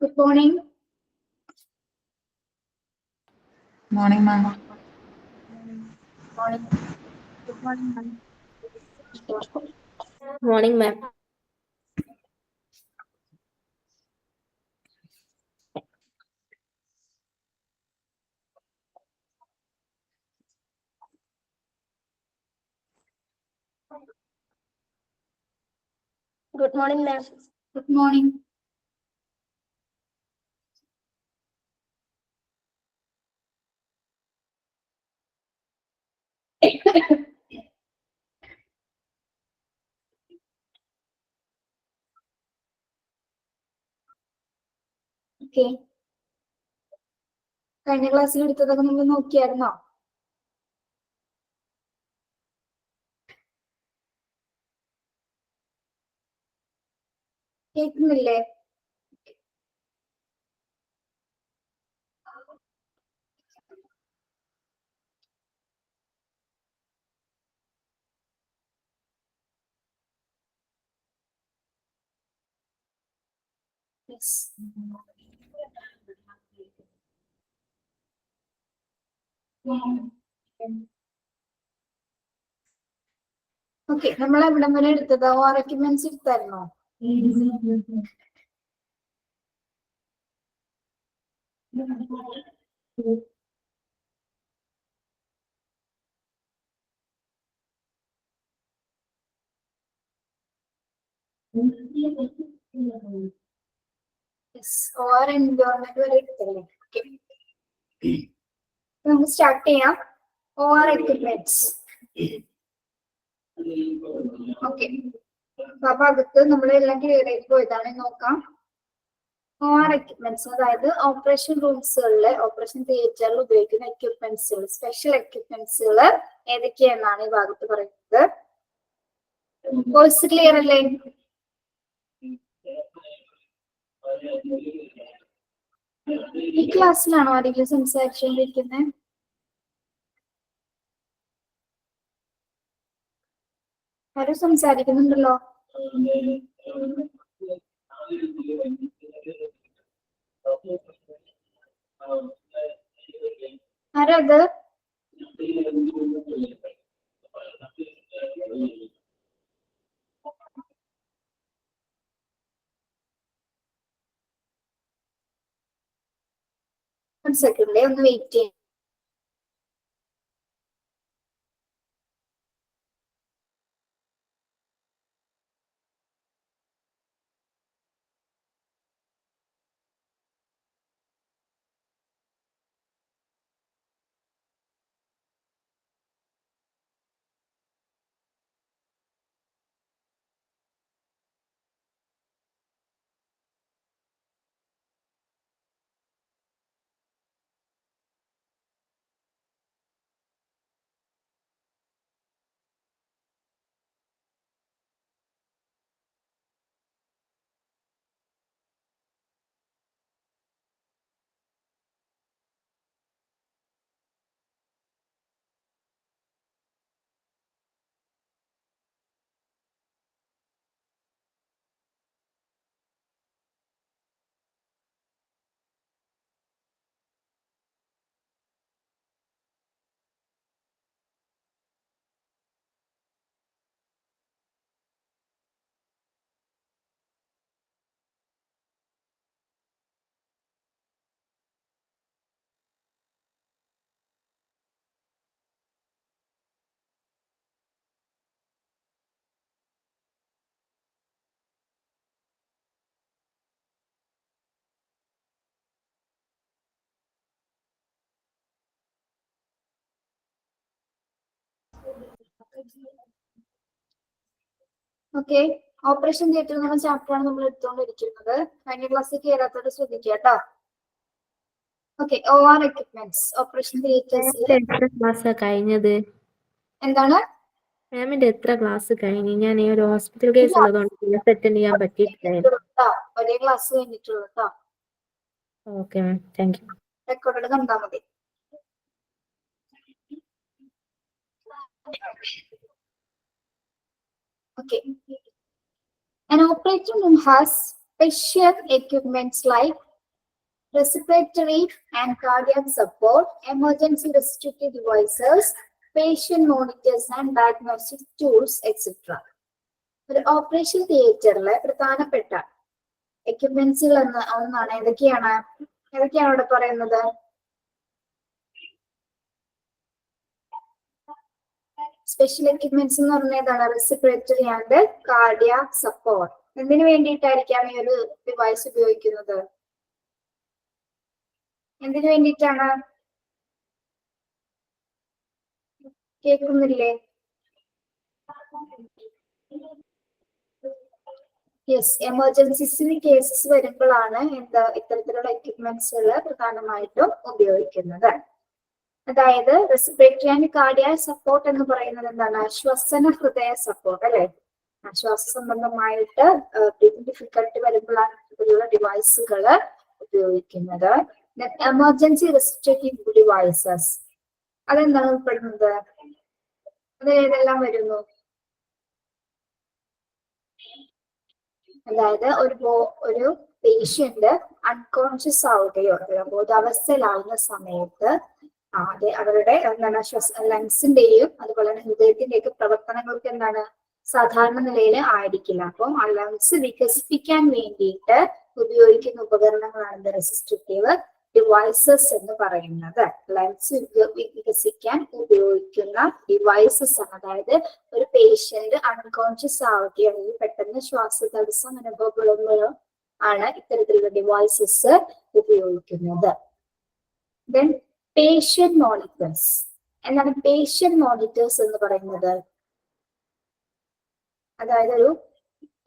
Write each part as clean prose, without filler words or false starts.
Good morning. Morning, ma'am. Morning. Good morning, ma'am. Morning, ma'am. Good morning, ma'am. Good morning. Okay, കഴിഞ്ഞ ക്ലാസ്സിൽ എടുത്തതൊക്കെ നിങ്ങൾ നോക്കിയായിരുന്നോ? കേൾക്കുന്നില്ലേ? Yes. Okay, നമ്മൾ എവിടം വരെ എടുത്തത്? ആർഗ്യുമെന്റ്സ് എടുത്തായിരുന്നോ? യെസ്, ഓർ എൻവയോൺമെന്റ് വരെ എടുത്തല്ലേ? ഓക്കെ, നമുക്ക് സ്റ്റാർട്ട് ചെയ്യാം. Or equipments. ഓക്കെ, ആ ഭാഗത്ത് നമ്മളെല്ലാം ക്ലിയർ ആയിട്ട് പോയതാണ്. നോക്കാം. ഓർ എക്യുപ്മെന്റ്സ്, അതായത് ഓപ്പറേഷൻ റൂംസുകളിലെ, ഓപ്പറേഷൻ തിയേറ്ററിൽ ഉപയോഗിക്കുന്ന എക്യുപ്മെന്റ്സുകൾ, സ്പെഷ്യൽ എക്യുപ്മെന്റ്സുകൾ ഏതൊക്കെയാണെന്നാണ് ഈ ഭാഗത്ത് പറയുന്നത്. വോയിസ് ക്ലിയർ അല്ലേ? ഈ ക്ലാസ്സിലാണോ ആരെങ്കിലും സംസാരിച്ചുകൊണ്ടിരിക്കുന്നത്? ആരും സംസാരിക്കുന്നുണ്ടല്ലോ. ആരത്? ഒരു സെക്കൻഡ്, ഒന്ന് വെയിറ്റ് ചെയ്യാം. ഓക്കെ, ഓപ്പറേഷൻ തിയേറ്റർ എന്ന ചാപ്റ്ററാണ് നമ്മൾ എടുത്തുകൊണ്ടിരിക്കുന്നത്. കഴിഞ്ഞ ക്ലാസ്സിൽ കയറാത്തോട് ശ്രദ്ധിക്കുക കേട്ടോ. ഓക്കെ, OR എക്യുപ്മെന്റ്സ്, ഓപ്പറേഷൻ തിയേറ്റേഴ്സിൽ എത്ര ക്ലാസ്സാ കഴിഞ്ഞത്? എന്താണ്? മാമിന്റെ എത്ര ക്ലാസ് കഴിഞ്ഞു? ഞാൻ ഈ ഒരു ഹോസ്പിറ്റൽ കേസ് ഉള്ളതുകൊണ്ട് ക്ലാസ് അറ്റൻഡ് ചെയ്യാൻ പറ്റിയിട്ടില്ല. ഒരേ ക്ലാസ് കഴിഞ്ഞിട്ടുള്ളൂ കേട്ടോ. Okay ma'am, thank you. Record കണ്ടാ മതി. Okay. An operating room has special equipments like respiratory and cardiac support, emergency restrictive devices, patient monitors and diagnostic tools, etc. ഒരു operation തിയേറ്ററിലെ പ്രധാനപ്പെട്ട എക്യുപ്മെന്റ്സുകൾ ഒന്നാണ് ഏതൊക്കെയാണ് ഇവിടെ പറയുന്നത്? സ്പെഷ്യൽ എക്യുപ്മെന്റ്സ് എന്ന് പറഞ്ഞാൽ ഏതാണ്? Respiratory and cardiac support. എന്തിനു വേണ്ടിയിട്ടായിരിക്കാം ഈ ഒരു ഡിവൈസ് ഉപയോഗിക്കുന്നത്? എന്തിനു വേണ്ടിയിട്ടാണ്? കേൾക്കുന്നില്ലേ? യെസ്, എമർജൻസീസിന് കേസസ് വരുമ്പോഴാണ് ഇത്തരത്തിലുള്ള എക്യുപ്മെന്റ്സുകൾ പ്രധാനമായിട്ടും ഉപയോഗിക്കുന്നത്. അതായത് റെസ്പിറേറ്ററി ആൻഡ് കാർഡിയാക് സപ്പോർട്ട് എന്ന് പറയുന്നത് എന്താണ്? ശ്വസന ഹൃദയ സപ്പോർട്ട് അല്ലെ? ശ്വാസ സംബന്ധമായിട്ട് ഡിഫിക്കൽട്ടി വരുമ്പോഴാണ് ഇത്തരത്തിലുള്ള ഡിവൈസുകൾ ഉപയോഗിക്കുന്നത്. എമർജൻസി റെസ്ട്രിക്റ്റീവ് ഡിവൈസസ് അതെന്താണ് ഉൾപ്പെടുന്നത്? അത് ഏതെല്ലാം വരുന്നു? അതായത് ഒരു പേഷ്യന്റ് അൺകോൺഷ്യസ് ആവുകയോ ബോധാവസ്ഥയിലാവുന്ന സമയത്ത് അവരുടെ എന്താണ് ലങ്സിന്റെയും അതുപോലെ തന്നെ ഹൃദയത്തിന്റെയൊക്കെ പ്രവർത്തനങ്ങൾക്ക് എന്താണ് സാധാരണ നിലയിൽ ആയിരിക്കില്ല. അപ്പം ആ ലങ്സ് വികസിപ്പിക്കാൻ വേണ്ടിയിട്ട് ഉപയോഗിക്കുന്ന ഉപകരണങ്ങളാണ് റെസിസ്റ്റിറ്റീവ് ഡിവൈസസ് എന്ന് പറയുന്നത്. ലങ്സ് വികസിക്കാൻ ഉപയോഗിക്കുന്ന ഡിവൈസസ് ആണ്. അതായത് ഒരു പേഷ്യന്റ് അൺകോൺഷ്യസ് ആവുകയാണെങ്കിൽ പെട്ടെന്ന് ശ്വാസതടസ്സം അനുഭവപ്പെടുമ്പോഴോ ആണ് ഇത്തരത്തിലുള്ള ഡിവൈസസ് ഉപയോഗിക്കുന്നത്. Then patient monitors. എന്താണ് പേഷ്യന്റ് മോണിറ്റേഴ്സ് എന്ന് പറയുന്നത്? അതായത്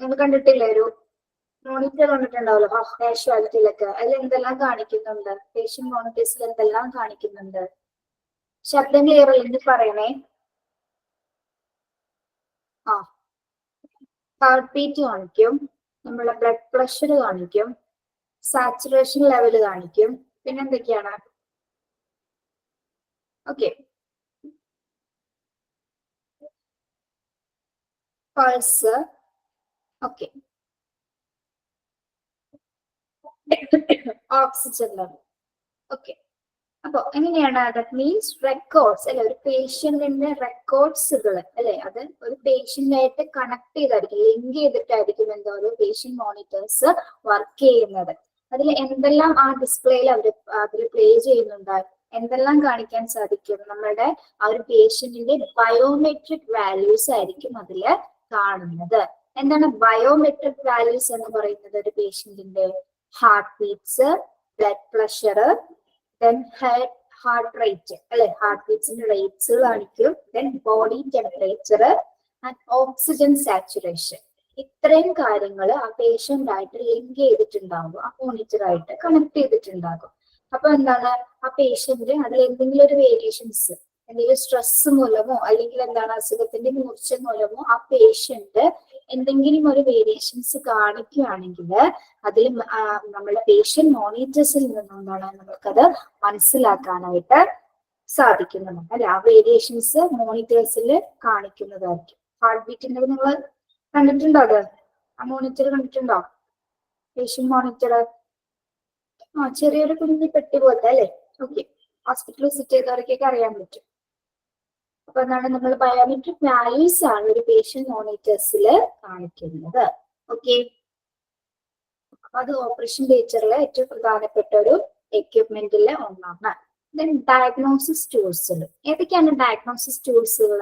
നിങ്ങൾ കണ്ടിട്ടില്ലേ ഒരു മോണിറ്റർ കണ്ടിട്ടുണ്ടാവല്ലോ കാഷ്വാലിറ്റിയിലൊക്കെ? അതിൽ എന്തെല്ലാം കാണിക്കുന്നുണ്ട്? പേഷ്യന്റ് മോണിറ്റേഴ്സിൽ എന്തെല്ലാം കാണിക്കുന്നുണ്ട്? ശബ്ദം ക്ലിയർ അല്ലെങ്കിൽ പറയണേ. ഹാർട്ട് ബീറ്റ് കാണിക്കും, നമ്മളെ ബ്ലഡ് പ്രഷർ കാണിക്കും, സാച്ചുറേഷൻ ലെവൽ കാണിക്കും, പിന്നെന്തൊക്കെയാണ്? Okay, pulse, okay, oxygen level. Okay, അപ്പൊ എങ്ങനെയാണ്? ദാറ്റ് മീൻസ് റെക്കോർഡ്സ് അല്ലെ? ഒരു പേഷ്യന്റിന്റെ റെക്കോർഡ്സുകൾ അല്ലെ? അത് ഒരു പേഷ്യന്റായിട്ട് കണക്ട് ചെയ്തായിരിക്കും, ലിങ്ക് ചെയ്തിട്ടായിരിക്കും എന്തോ ഒരു പേഷ്യന്റ് മോണിറ്റേഴ്സ് വർക്ക് ചെയ്യുന്നത്. അതിൽ എന്തെല്ലാം ആ ഡിസ്പ്ലേയിൽ അതിൽ പ്ലേ ചെയ്യുന്നുണ്ട്? എന്തെല്ലാം കാണിക്കാൻ സാധിക്കും? നമ്മുടെ ആ ഒരു പേഷ്യന്റിന്റെ ബയോമെട്രിക് വാല്യൂസ് ആയിരിക്കും അതിൽ കാണുന്നത്. എന്താണ് ബയോമെട്രിക് വാല്യൂസ് എന്ന് പറയുന്നത്? ഒരു പേഷ്യന്റിന്റെ heart beats, blood pressure, then heart rate അല്ലെ? ഹാർട്ട് ബീറ്റ്സിന്റെ റേറ്റ്സ് കാണിക്കും. Then body temperature and oxygen saturation. ഇത്രയും കാര്യങ്ങൾ ആ പേഷ്യന്റ് ആയിട്ട് ലിങ്ക് ചെയ്തിട്ടുണ്ടാകും, ആ മോണിറ്ററായിട്ട് കണക്ട് ചെയ്തിട്ടുണ്ടാകും. അപ്പൊ എന്താണ് ആ പേഷ്യന്റ് അതിൽ എന്തെങ്കിലും ഒരു വേരിയേഷൻസ്, എന്തെങ്കിലും സ്ട്രെസ് മൂലമോ അല്ലെങ്കിൽ എന്താണ് അസുഖത്തിന്റെ മൂർച്ച മൂലമോ ആ പേഷ്യന്റ് എന്തെങ്കിലും ഒരു വേരിയേഷൻസ് കാണിക്കുകയാണെങ്കിൽ അതിൽ നമ്മുടെ പേഷ്യന്റ് മോണിറ്റേഴ്സിൽ നിന്നുകൊണ്ടാണ് നമുക്കത് മനസ്സിലാക്കാനായിട്ട് സാധിക്കുന്നത് അല്ലെ? ആ വേരിയേഷൻസ് മോണിറ്റേഴ്സിൽ കാണിക്കുന്നതായിരിക്കും. ഹാർട്ട് ബീറ്റിന്റെ നിങ്ങൾ കണ്ടിട്ടുണ്ടോ? അത് ആ മോണിറ്റർ കണ്ടിട്ടുണ്ടോ? പേഷ്യന്റ് മോണിറ്റർ ചെറിയൊരു കുഞ്ഞു പെട്ടി പോലത്തെ അല്ലെ? ഓക്കെ, ഹോസ്പിറ്റലിൽ വിസിറ്റ് ചെയ്തവർക്കൊക്കെ അറിയാൻ പറ്റും. അപ്പൊ എന്താണ് നമ്മൾ ബയോമെട്രിക് വാല്യൂസ് ആണ് ഒരു പേഷ്യന്റ് മോണിറ്റേഴ്സിൽ കാണിക്കുന്നത്. ഓക്കെ, അപ്പൊ അത് ഓപ്പറേഷൻ തിയേറ്ററിലെ ഏറ്റവും പ്രധാനപ്പെട്ട ഒരു എക്യുപ്മെന്റിലെ ഒന്നാണ്. ദെൻ ഡയഗ്നോസിസ് ടൂൾസുകൾ. ഏതൊക്കെയാണ് ഡയഗ്നോസിസ് ടൂൾസുകൾ?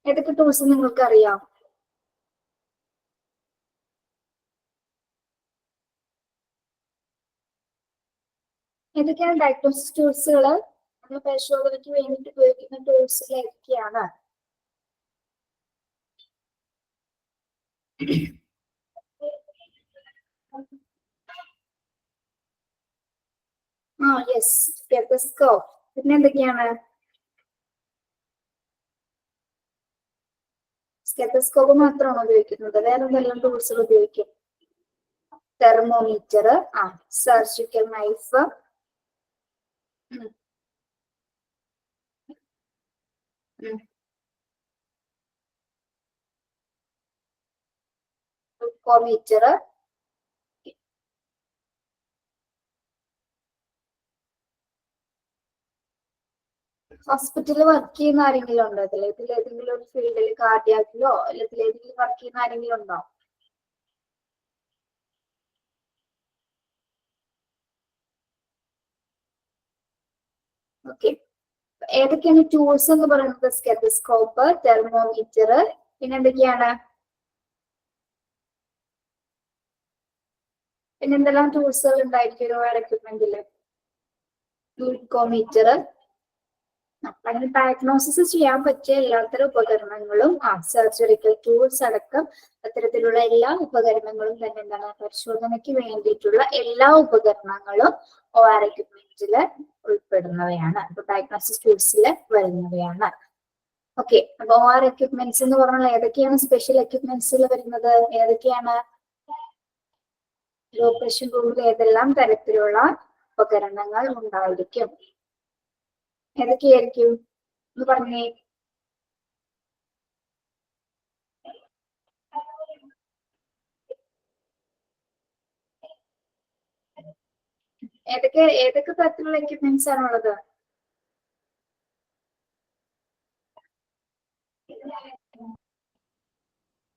ഏതൊക്കെ ടൂൾസ് നിങ്ങൾക്ക് അറിയാം? ഏതൊക്കെയാണ് ഡയഗ്നോസിസ് ടൂൾസുകൾ? നമ്മൾ പരിശോധനയ്ക്ക് വേണ്ടിയിട്ട് ഉപയോഗിക്കുന്ന ടൂൾസുകൾ ഏതൊക്കെയാണ്? Yes, stethoscope. പിന്നെ എന്തൊക്കെയാണ്? സ്റ്റെതസ്കോപ്പ് മാത്രമാണോ ഉപയോഗിക്കുന്നത്? വേറെ എന്തെല്ലാം ടൂൾസുകൾ ഉപയോഗിക്കും? തെർമോമീറ്റർ, സർജിക്കൽ നൈഫ്, ഗ്ലൂക്കോമീറ്റർ, ഹോസ്പിറ്റലിൽ വർക്ക് ചെയ്യുന്ന ആരെങ്കിലും ഉണ്ടോ ഇതിലേതെങ്കിലും ഒരു ഫീൽഡിൽ കാർഡിയാക്കിലോ ഇതിലേതെങ്കിലും വർക്ക് ചെയ്യുന്ന ആരെങ്കിലും ഉണ്ടോ? ഓക്കെ, ഏതൊക്കെയാണ് ടൂൾസ് എന്ന് പറയുന്നത്? സ്റ്റെതസ്കോപ്പ്, തെർമോമീറ്റർ, പിന്നെ എന്തൊക്കെയാണ്? പിന്നെ എന്തെല്ലാം ടൂൾസുകൾ ഉണ്ടായിരിക്കും ഒരു വയർ എക്യുപ്മെന്റില്? ഗ്ലൂക്കോമീറ്റർ, അങ്ങനെ ഡയഗ്നോസിസ് ചെയ്യാൻ പറ്റിയ എല്ലാത്തരം ഉപകരണങ്ങളും സർജറിക്കൽ ടൂൾസ് അടക്കം അത്തരത്തിലുള്ള എല്ലാ ഉപകരണങ്ങളും തന്നെ എന്താണ് പരിശോധനയ്ക്ക് വേണ്ടിയിട്ടുള്ള എല്ലാ ഉപകരണങ്ങളും OR എക്യുപ്മെന്റില് ഉൾപ്പെടുന്നവയാണ്. അപ്പൊ ഡയഗ്നോസിസ് ടൂൾസിൽ വരുന്നവയാണ്. ഓക്കെ, അപ്പൊ OR എക്യുപ്മെന്റ്സ് എന്ന് പറഞ്ഞാൽ ഏതൊക്കെയാണ് സ്പെഷ്യൽ എക്യുപ്മെന്റ്സിൽ വരുന്നത്? ഏതൊക്കെയാണ്? ഓപ്പറേഷൻ റൂമിൽ ഏതെല്ലാം തരത്തിലുള്ള ഉപകരണങ്ങൾ ഉണ്ടായിരിക്കും? ഏതൊക്കെയായിരിക്കും എന്ന് പറഞ്ഞേ. ഏതൊക്കെ തരത്തിലുള്ള എക്യുപ്മെന്റ്സ് ആണുള്ളത്?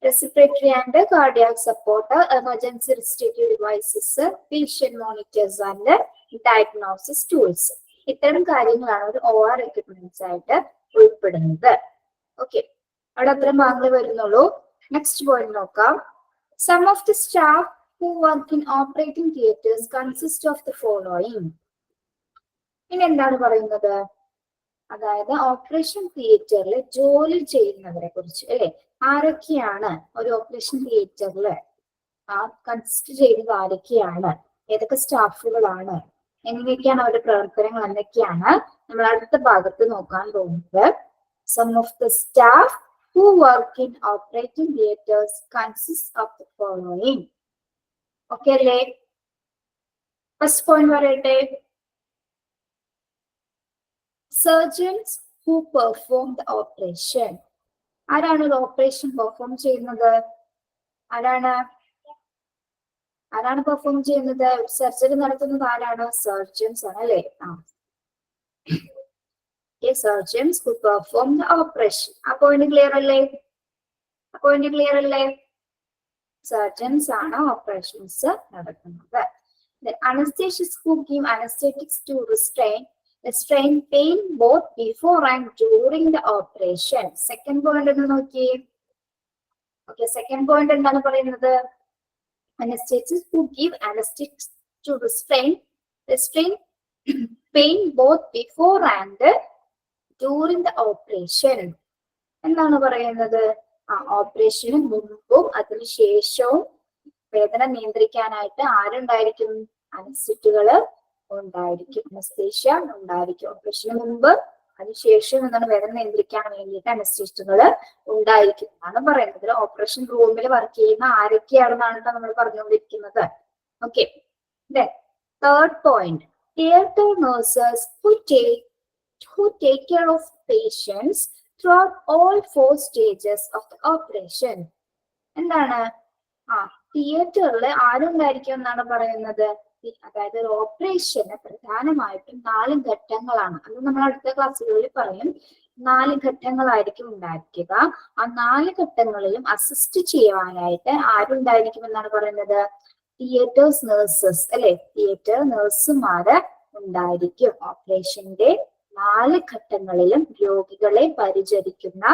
Respiratory and cardiac support, emergency restrictive devices, patient monitors and diagnosis tools. ഇത്തരം കാര്യങ്ങളാണ് ഒരു OR എക്യുപ്മെന്റ്സ് ആയിട്ട് ഉൾപ്പെടുന്നത്. ഓക്കെ, അവിടെ അത്ര ഭാഗങ്ങൾ വരുന്നുള്ളൂ. നെക്സ്റ്റ് പോയിന്റ് നോക്കാം. Some of the staff who work in operating theaters consist of the following. ഇനി എന്താണ് പറയുന്നത്? അതായത് ഓപ്പറേഷൻ തിയേറ്ററിൽ ജോലി ചെയ്യുന്നവരെ കുറിച്ച് അല്ലെ, ആരൊക്കെയാണ് ഒരു ഓപ്പറേഷൻ തിയേറ്ററിൽ കൺസിസ്റ്റ് ചെയ്യുന്നത്? ആരൊക്കെയാണ്? ഏതൊക്കെ സ്റ്റാഫുകളാണ്? എങ്ങനെയൊക്കെയാണ് അവരുടെ പ്രവർത്തനങ്ങൾ? എന്തൊക്കെയാണ് നമ്മൾ അടുത്ത ഭാഗത്ത് നോക്കാൻ പോകുന്നത്. Some of the staff who work in operating theaters consist of the following. Okay അല്ലേ? ഫസ്റ്റ് പോയിന്റ് പറയട്ടെ. Surgeons who perform the operation. ആരാണ് ഒരു ഓപ്പറേഷൻ പെർഫോം ചെയ്യുന്നത്? ആരാണ് പെർഫോം ചെയ്യുന്നത്? സർജറി നടത്തുന്നത് ആരാണ്? സർജൻസ് ആണ് അല്ലേ? Surgeons who perform the operation. ആ പോയിന്റ് ക്ലിയർ അല്ലേ? സർജൻസ് ആണ് ഓപ്പറേഷൻസ് നടത്തുന്നത്. Anesthetists who give anesthetics to restrain pain both before and during the operation. Second point എന്ന് നോക്കിയേ. ഓക്കെ, സെക്കൻഡ് പോയിന്റ് എന്താണ് പറയുന്നത്? Anesthetists who give anesthetics to restrain pain both before and during the operation. എന്താണ് പറയുന്നത്? ഓപ്പറേഷന് മുമ്പും അതിനുശേഷവും വേദന നിയന്ത്രിക്കാനായിട്ട് ആരുണ്ടായിരിക്കും? അനസ്തെറ്റുകള് ഉണ്ടായിരിക്കും, അനസ്തേഷ്യ ഉണ്ടായിരിക്കും. ഓപ്പറേഷന് മുമ്പ് അതിനുശേഷം എന്താണ് വേദന നിയന്ത്രിക്കാൻ വേണ്ടിയിട്ട് അനസ്തേഷ്യകള് ഉണ്ടായിരിക്കും എന്നാണ് പറയുന്നത്. ഓപ്പറേഷൻ റൂമിൽ വർക്ക് ചെയ്യുന്ന ആരൊക്കെയാണെന്നാണ് നമ്മൾ പറഞ്ഞുകൊണ്ടിരിക്കുന്നത്. Okay, third point. Theatre nurses who take care of patients throughout all 4 stages of the operation. എന്താണ്? തിയേറ്ററിൽ ആരുണ്ടായിരിക്കും എന്നാണ് പറയുന്നത്? അതായത് ഒരു ഓപ്പറേഷന് പ്രധാനമായിട്ടും 4 ഘട്ടങ്ങളാണ്. അത് നമ്മൾ അടുത്ത ക്ലാസ്സുകളിൽ പറയും. 4 ഘട്ടങ്ങളായിരിക്കും ഉണ്ടായിരിക്കുക. ആ 4 ഘട്ടങ്ങളിലും അസിസ്റ്റ് ചെയ്യുവാനായിട്ട് ആരുണ്ടായിരിക്കും എന്നാണ് പറയുന്നത്? തിയേറ്റേഴ്സ് നഴ്സസ് അല്ലെ, തിയേറ്റർ നഴ്സുമാര് ഉണ്ടായിരിക്കും. ഓപ്പറേഷന്റെ 4 ഘട്ടങ്ങളിലും രോഗികളെ പരിചരിക്കുന്ന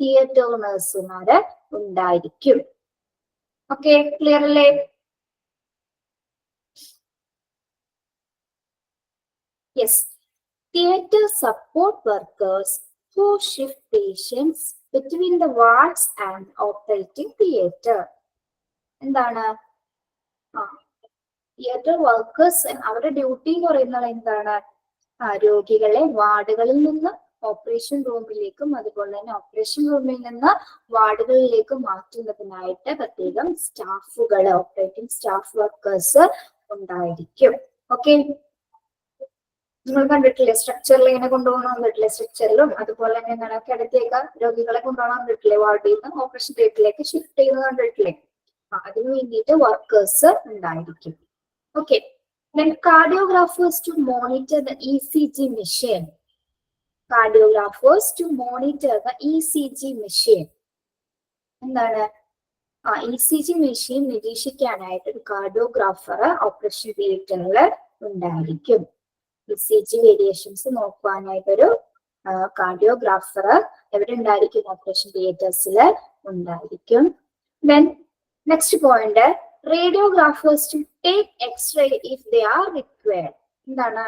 തിയേറ്റർ നഴ്സുമാര് ഉണ്ടായിരിക്കും. ഓക്കെ, ക്ലിയർ അല്ലേ? Yes, theatre support workers who shift patients between the wards and operating theatre. എന്താണ്? തിയേറ്റർ വർക്കേഴ്സ് അവരുടെ ഡ്യൂട്ടി എന്ന് പറയുന്നത് എന്താണ്? രോഗികളെ വാർഡുകളിൽ നിന്ന് ഓപ്പറേഷൻ റൂമിലേക്കും അതുപോലെ തന്നെ ഓപ്പറേഷൻ റൂമിൽ നിന്ന് വാർഡുകളിലേക്കും മാറ്റുന്നതിനായിട്ട് പ്രത്യേകം സ്റ്റാഫുകൾ, ഓപ്പറേറ്റിംഗ് സ്റ്റാഫ് വർക്കേഴ്സ് ഉണ്ടായിരിക്കും. ഓക്കെ, നിങ്ങൾ കണ്ടിട്ടില്ലേ സ്ട്രക്ചറിൽ ഇങ്ങനെ കൊണ്ടുപോകണം കണ്ടിട്ടില്ലേ? സ്ട്രക്ചറിലും അതുപോലെ തന്നെ എന്താണ് കിടത്തിയേക്ക രോഗികളെ കൊണ്ടുപോകണം കണ്ടിട്ടില്ലേ? വാർഡിൽ നിന്ന് ഓപ്പറേഷൻ തിയേറ്ററിലേക്ക് ഷിഫ്റ്റ് ചെയ്യുന്നത് കണ്ടിട്ടില്ലേ? അതിനു വേണ്ടിയിട്ട് വർക്കേഴ്സ് ഉണ്ടായിരിക്കും. Okay, then cardiographirs to monitor the ECG machine. cardiograpers to monitor the ECG machine. എന്താണ് ECG മെഷീൻ നിരീക്ഷിക്കാനായിട്ട് ഒരു കാർഡിയോഗ്രാഫർ ഓപ്പറേഷൻ തിയേറ്ററിൽ ഉണ്ടായിരിക്കും. ECG വേരിയേഷൻസ് നോക്കുവാനായിട്ടൊരു കാർഡിയോഗ്രാഫർ എവിടെ ഉണ്ടായിരിക്കും? ഓപ്പറേഷൻ തിയേറ്റേഴ്സിൽ ഉണ്ടായിരിക്കും. Then next point, radiographers to take X-ray if they are required. എന്താണ്?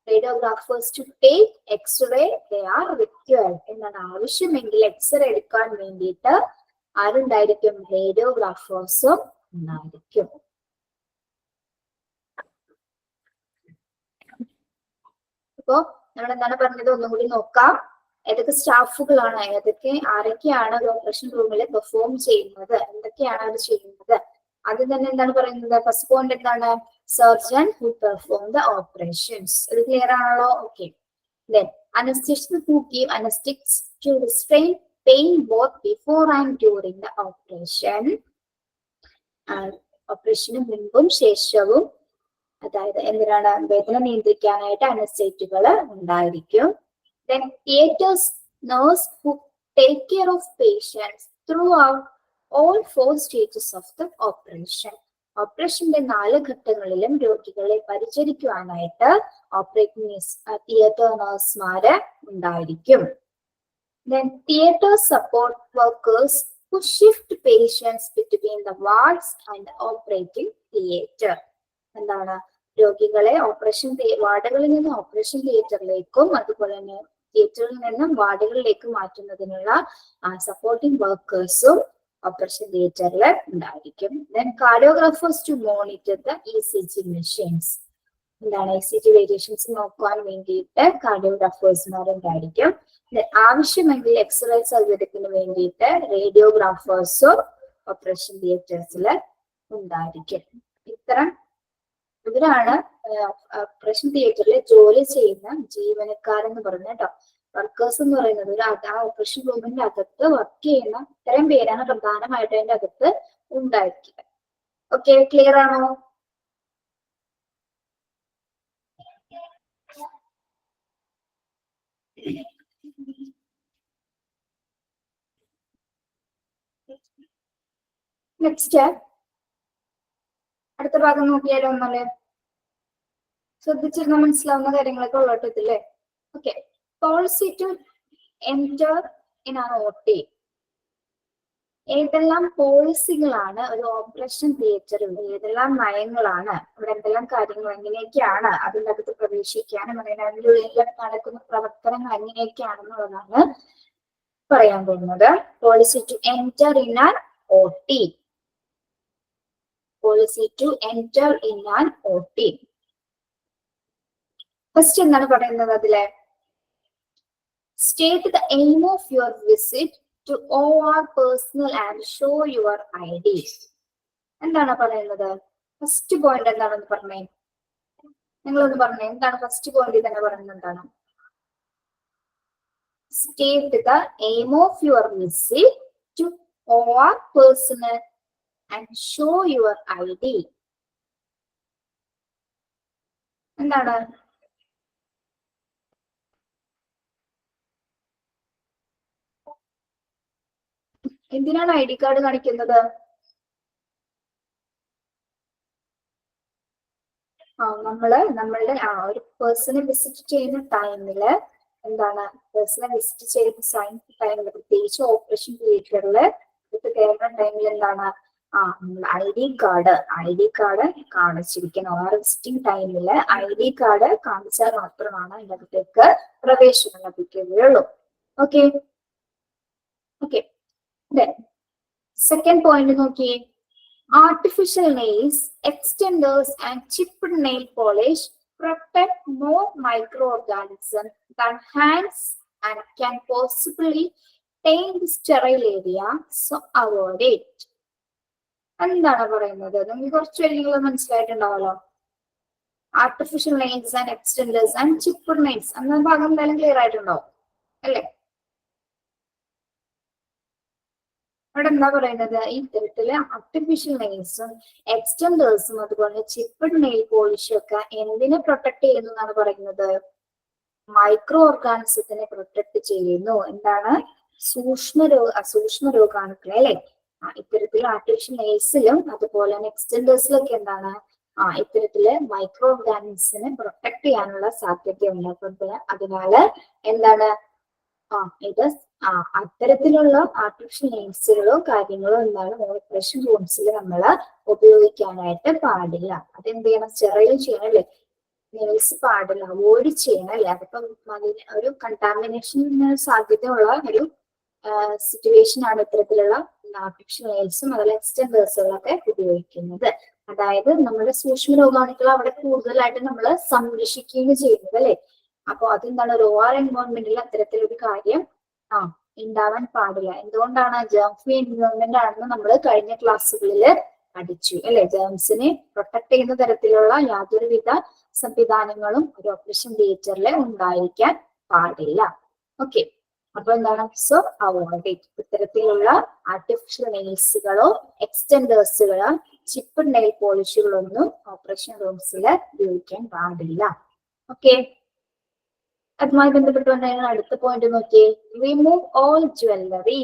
Radiographers to take X-ray they are required. എന്താണ്? ആവശ്യമെങ്കിൽ എക്സ്റേ എടുക്കാൻ വേണ്ടിയിട്ട് ആരുണ്ടായിരിക്കും? റേഡിയോഗ്രാഫേഴ്സും ഉണ്ടായിരിക്കും. അപ്പോ നമ്മൾ എന്താണ് പറഞ്ഞത് ഒന്നും കൂടി നോക്കാം. ഏതൊക്കെ സ്റ്റാഫുകളാണ്, ആരൊക്കെയാണ് ഒരു ഓപ്പറേഷൻ റൂമിൽ പെർഫോം ചെയ്യുന്നത്, എന്തൊക്കെയാണ് അവർ ചെയ്യുന്നത്. അത് തന്നെ എന്താണ് പറയുന്നത്? ഫസ്റ്റ് പോയിന്റ് എന്താണ്? Surgeon who perform the operations. ഇത് ക്ലിയർ ആണല്ലോ? Okay. Then anesthesia who give anesthetics to restrain pain both before and during the operation. ഓപ്പറേഷന് മുൻപും ശേഷവും, അതായത് എന്തിനാണ്? വേദന നിയന്ത്രിക്കാനായിട്ട് അനസ്തേറ്റുകൾ ഉണ്ടായിരിക്കും. Then theaters nurse who take care of patients throughout all 4 stages of the operation. ഓപ്പറേഷന്റെ 4 ഘട്ടങ്ങളിലും രോഗികളെ പരിചരിക്കുവാനായിട്ട് ഓപ്പറേറ്റിംഗ് തിയേറ്റർ നഴ്സുമാര് ഉണ്ടായിരിക്കും. Then theater support workers who shift patients between the wards and the operating theater. എന്താണ്? രോഗികളെ ഓപ്പറേഷൻ വാർഡുകളിൽ നിന്ന് operation തിയേറ്ററിലേക്കും അതുപോലെ തന്നെ തിയേറ്ററിൽ നിന്നും വാർഡുകളിലേക്ക് മാറ്റുന്നതിനുള്ള സപ്പോർട്ടിംഗ് വർക്കേഴ്സും ഓപ്പറേഷൻ തിയേറ്ററിൽ ഉണ്ടായിരിക്കും. Then cardiograpers to monitor the ECG machines. എന്താണ്? ECG വേരിയേഷൻസ് നോക്കാൻ വേണ്ടിയിട്ട് കാർഡിയോഗ്രാഫേഴ്സുമാരുണ്ടായിരിക്കും. ആവശ്യമെങ്കിൽ എക്സ്റേ സൗകര്യത്തിന് വേണ്ടിയിട്ട് റേഡിയോഗ്രാഫേഴ്സും ഓപ്പറേഷൻ തിയേറ്റേഴ്സിൽ ഉണ്ടായിരിക്കും. ഇവരാണ് ഓപ്പറേഷൻ തിയേറ്ററിൽ ജോലി ചെയ്യുന്ന ജീവനക്കാരെന്ന് പറഞ്ഞു കേട്ടോ. വർക്കേഴ്സ് എന്ന് പറയുന്നത് ആ ഓപ്പറേഷൻ റൂമിന്റെ അകത്ത് വർക്ക് ചെയ്യുന്ന ഇത്തരം പേരാണ് പ്രധാനമായിട്ട് അതിന്റെ അകത്ത് ഉണ്ടായിരിക്കുക. ഓക്കെ, ക്ലിയർ ആണോ? നെക്സ്റ്റ് അടുത്ത ഭാഗം നോക്കിയാലോ? ഒന്നല്ലേ ശ്രദ്ധിച്ചിരുന്ന മനസ്സിലാവുന്ന കാര്യങ്ങളൊക്കെ ഉള്ളട്ടില്ലേ? Okay. Policy to enter in R OT. ഏതെല്ലാം പോളിസികളാണ് ഒരു ഓപ്പറേഷൻ തിയേറ്ററിൽ, ഏതെല്ലാം നയങ്ങളാണ്, അവിടെ എന്തെല്ലാം കാര്യങ്ങൾ എങ്ങനെയൊക്കെയാണ് അതിൻ്റെ അകത്ത് പ്രവേശിക്കാനും അതിൻ്റെ ഉള്ളിൽ നടക്കുന്ന പ്രവർത്തനങ്ങൾ എങ്ങനെയൊക്കെയാണെന്നുള്ളതാണ് പറയാൻ പോകുന്നത്. Policy to enter in R OT. Policy to enter in an OT. First എന്താണ് പറയുന്നത് അതിലെ? State the aim of your visit to OR personnel and show your ID. എന്താണ് പറയുന്നത്? ഫസ്റ്റ് പോയിന്റ് എന്താണെന്ന് പറഞ്ഞേ, നിങ്ങളൊന്ന് പറഞ്ഞേ. എന്താണ് ഫസ്റ്റ് പോയിന്റ് തന്നെ പറയുന്നത്? എന്താണ്? State the aim of your visit to OR personnel and show your ID. എന്താണ്? എന്തിനാണ് ID കാർഡ് കാണിക്കുന്നത്? നമ്മളുടെ ഒരു പേഴ്സണെ വിസിറ്റ് ചെയ്യുന്ന ടൈമില് എന്താണ്? പേഴ്സണെ വിസിറ്റ് ചെയ്യുന്ന ടൈമില് പ്രത്യേകിച്ച് ഓപ്പറേഷൻ തിയേറ്ററില് കയറുന്ന ടൈമിൽ എന്താണ്? ID കാർഡ് കാണിച്ചിരിക്കണം. ആ വിസിറ്റിംഗ് ടൈമില് ID കാർഡ് കാണിച്ചാൽ മാത്രമാണ് അതിൻ്റെ അകത്തേക്ക് പ്രവേശനം ലഭിക്കുകയുള്ളൂ. ഓക്കെ. സെക്കൻഡ് പോയിന്റ് നോക്കിയേ. Artificial nails, extenders and chipped nail polish protect more microorganisms than hands and can possibly taint the sterile area, so avoid it. എന്താണ് പറയുന്നത്? നിങ്ങൾക്ക് കുറച്ച് കാര്യങ്ങൾ മനസ്സിലായിട്ടുണ്ടാവല്ലോ. Artificial nails and extenders and chipped nails എന്ന ഭാഗം എന്തായാലും ക്ലിയർ ആയിട്ടുണ്ടാവും അല്ലേ? അവിടെ എന്താ പറയുന്നത്? ഈ തരത്തില് ആർട്ടിഫിഷ്യൽ നെയിൽസും എക്സ്റ്റെൻഡേഴ്സും അതുപോലെ ചിപ്ഡ് നെയിൽ പോളിഷും ഒക്കെ എന്തിനെ പ്രൊട്ടക്ട് ചെയ്യുന്നു എന്നാണ് പറയുന്നത്? മൈക്രോ ഓർഗാനിസത്തിനെ പ്രൊട്ടക്ട് ചെയ്യുന്നു. എന്താണ്? സൂക്ഷ്മ രോഗാണുക്കളെ അല്ലെ ഇത്തരത്തിലുള്ള ആർട്ടിഫിഷ്യൽ നെയിൽസിലും അതുപോലെ തന്നെ എക്സ്റ്റൻഡേഴ്സിലൊക്കെ എന്താണ് ഇത്തരത്തില് മൈക്രോ ഓർഗാനിസത്തിനെ പ്രൊട്ടക്ട് ചെയ്യാനുള്ള സാധ്യതയുണ്ട്. അപ്പൊ അതിനാല് എന്താണ് ഇത് അത്തരത്തിലുള്ള ആർട്ടിഫിഷ്യൽ നെയിൽസുകളോ കാര്യങ്ങളോ എന്താണ് ഓപ്പറേഷൻ റൂംസിൽ നമ്മൾ ഉപയോഗിക്കാനായിട്ട് പാടില്ല. അതെന്ത് ചെയ്യണം? സ്റ്റെറൈൽ ചെയ്യണം അല്ലെ. നെയിൽസ് പാടില്ല, അവോയ്ഡ് ചെയ്യണം അല്ലെ. അതിപ്പം അതിന് ഒരു കണ്ടാമിനേഷൻ സാധ്യതയുള്ള ഒരു സിറ്റുവേഷൻ ആണ് ഇത്തരത്തിലുള്ള ആർട്ടിഫിഷ്യൽ നെയിൽസും അതുപോലെ എക്സ്റ്റൻഡേഴ്സുകളൊക്കെ ഉപയോഗിക്കുന്നത്. അതായത് നമ്മുടെ സൂക്ഷ്മ രോഗാണുക്കൾ അവിടെ കൂടുതലായിട്ട് നമ്മൾ സംരക്ഷിക്കുകയാണ് ചെയ്യുന്നത് അല്ലെ. അപ്പൊ അതെന്താണ്? ഒരു OR എൻവയോൺമെന്റിൽ അത്തരത്തിലൊരു കാര്യം ഉണ്ടാവാൻ പാടില്ല. എന്തുകൊണ്ടാണ്? ജേം ഫ്രീ എൻവയോൺമെന്റ് ആണെന്ന് നമ്മൾ കഴിഞ്ഞ ക്ലാസ്സുകളിൽ പഠിച്ചു അല്ലെ. ജേംസിനെ പ്രൊട്ടക്ട് ചെയ്യുന്ന തരത്തിലുള്ള യാതൊരുവിധ സംവിധാനങ്ങളും ഒരു ഓപ്പറേഷൻ തിയേറ്ററിൽ ഉണ്ടായിരിക്കാൻ പാടില്ല. ഓക്കെ, അപ്പൊ എന്താണ്? സോ അവോയ്ഡ് ഇത്തരത്തിലുള്ള ആർട്ടിഫിഷ്യൽ നെയിൽസുകളോ എക്സ്റ്റൻഡേഴ്സുകളോ ചിപ്പ് നെയിൽ പോളിഷുകളൊന്നും ഓപ്പറേഷൻ റൂംസിൽ ഉപയോഗിക്കാൻ പാടില്ല. ഓക്കെ, അതുമായി ബന്ധപ്പെട്ടുകൊണ്ട് അടുത്ത പോയിന്റ് നോക്കിയേ. Remove all jewellery.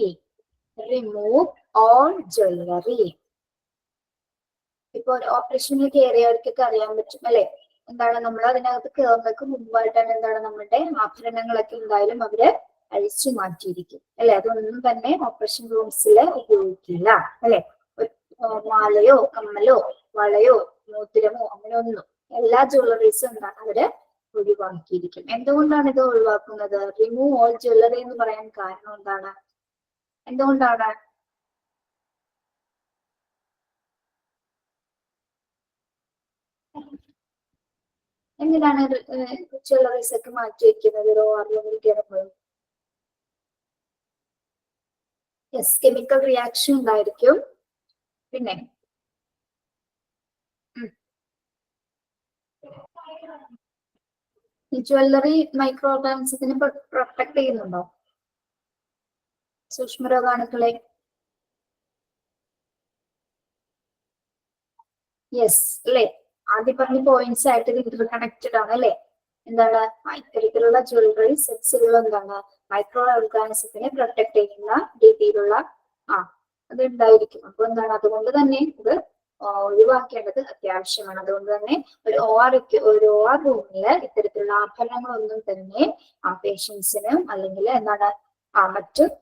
Remove all jewellery. ഇപ്പൊ ഒരു ഓപ്പറേഷനിൽ കയറിയവർക്കൊക്കെ അറിയാൻ പറ്റും അല്ലെ. എന്താണ്? നമ്മൾ അതിനകത്ത് കയറുന്നതിന് മുമ്പായിട്ടാണ് എന്താണ് നമ്മുടെ ആഭരണങ്ങളൊക്കെ എന്തായാലും അവര് അഴിച്ചു മാറ്റിയിരിക്കും അല്ലെ. അതൊന്നും തന്നെ ഓപ്പറേഷൻ റൂംസിൽ ഉപയോഗിക്കില്ല അല്ലെ. മാലയോ കമ്മലോ വളയോ മോതിരമോ അങ്ങനെ ഒന്നും എല്ലാ ജ്വല്ലറീസും എന്താണ് അവര് ഒഴിവാക്കിയിരിക്കും. എന്തുകൊണ്ടാണ് ഇത് ഒഴിവാക്കുന്നത്? റിമൂവ് ഓൾ ജ്വല്ലറി എന്ന് പറയാൻ കാരണം എന്താണ്? എന്തുകൊണ്ടാണ്? എന്തിനാണ് ജ്വല്ലറീസ് ഒക്കെ മാറ്റി വെക്കുന്നത് റോറിൽ കയറുമ്പോൾ? യെസ്, കെമിക്കൽ റിയാക്ഷൻ ഉണ്ടായിരിക്കും. പിന്നെ ഈ ജ്വല്ലറി മൈക്രോ ഓർഗാനിസത്തിനെ പ്രൊട്ടക്ട് ചെയ്യുന്നുണ്ടോ? സൂക്ഷ്മ രോഗാണുക്കളെ? യെസ് അല്ലെ. ആദ്യം പറഞ്ഞ പോയിന്റ്സ് ആയിട്ട് ഇന്റർ കണക്റ്റഡ് ആണ് അല്ലെ. എന്താണ്? ഇത്തരത്തിലുള്ള ജ്വല്ലറി സെറ്റ്സുകൾ എന്താണ് മൈക്രോ ഓർഗാനിസത്തിനെ പ്രൊട്ടക്ട് ചെയ്യുന്ന രീതിയിലുള്ള അത് ഉണ്ടായിരിക്കും. അപ്പൊ എന്താണ്? അതുകൊണ്ട് തന്നെ ഇത് ഒഴിവാക്കേണ്ടത് അത്യാവശ്യമാണ്. അതുകൊണ്ട് തന്നെ ഒരു OR റൂമില് ഇത്തരത്തിലുള്ള ആഭരണങ്ങളൊന്നും തന്നെ പേഷ്യൻസിനും അല്ലെങ്കിൽ എന്താണ്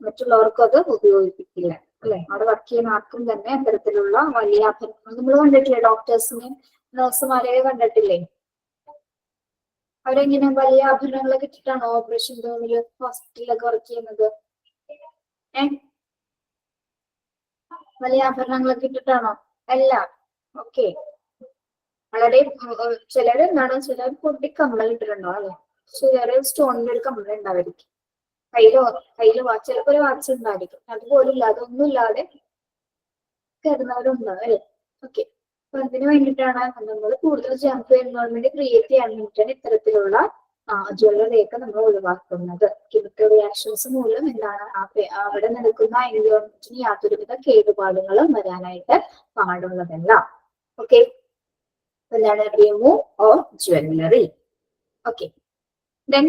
മറ്റുള്ളവർക്കും അത് ഉപയോഗിപ്പിക്കില്ല അല്ലെ. അവിടെ വർക്ക് ചെയ്യുന്ന ആർക്കും തന്നെ അത്തരത്തിലുള്ള വലിയ ആഭരണങ്ങൾ നമ്മൾ കണ്ടിട്ടില്ലേ? ഡോക്ടേഴ്സിനെയും നഴ്സുമാരെയൊക്കെ കണ്ടിട്ടില്ലേ? അവരെങ്ങനെ വലിയ ആഭരണങ്ങളൊക്കെ ഇട്ടിട്ടാണോ ഓപ്പറേഷൻ റൂമിൽ ഹോസ്പിറ്റലിലൊക്കെ വർക്ക് ചെയ്യുന്നത്? വലിയ ആഭരണങ്ങളൊക്കെ ഇട്ടിട്ടാണോ? അല്ല. ഓക്കെ, വളരെ ചിലര് എന്താണ് ചിലർ പൊട്ടി കമ്മൽ ഇട്ടിട്ടുണ്ടോ അല്ലെ. ചിലര് സ്റ്റോണിന്റെ ഒരു കമ്മൽ ഉണ്ടാവായിരിക്കും. കയ്യില് ചിലപ്പോ ഒരു വാച്ച് ഉണ്ടായിരിക്കും. അതുപോലും ഇല്ലാതെ ഒന്നും ഇല്ലാതെ കരുതുന്നവരുണ്ടാവും അല്ലെ. ഓക്കെ, അപ്പൊ അതിന് വേണ്ടിയിട്ടാണ് നമ്മൾ കൂടുതൽ ജംപ് എൻവയോൺമെന്റ് ക്രിയേറ്റ് ചെയ്യാൻ വേണ്ടിയിട്ടാണ് ഇത്തരത്തിലുള്ള ജ്വല്ലറിയൊക്കെ നമ്മൾ ഒഴിവാക്കുന്നത്. കെമിക്കൽ റിയാക്ഷൻസ് മൂലം എന്താണ് അവിടെ നടക്കുന്ന എൻവയോൺമെന്റിന് യാതൊരുവിധ കേടുപാടുകളും വരാനായിട്ട് പാടുള്ളതല്ല. ഓക്കെ, എന്താണ്? Remove of jewellery. Okay, then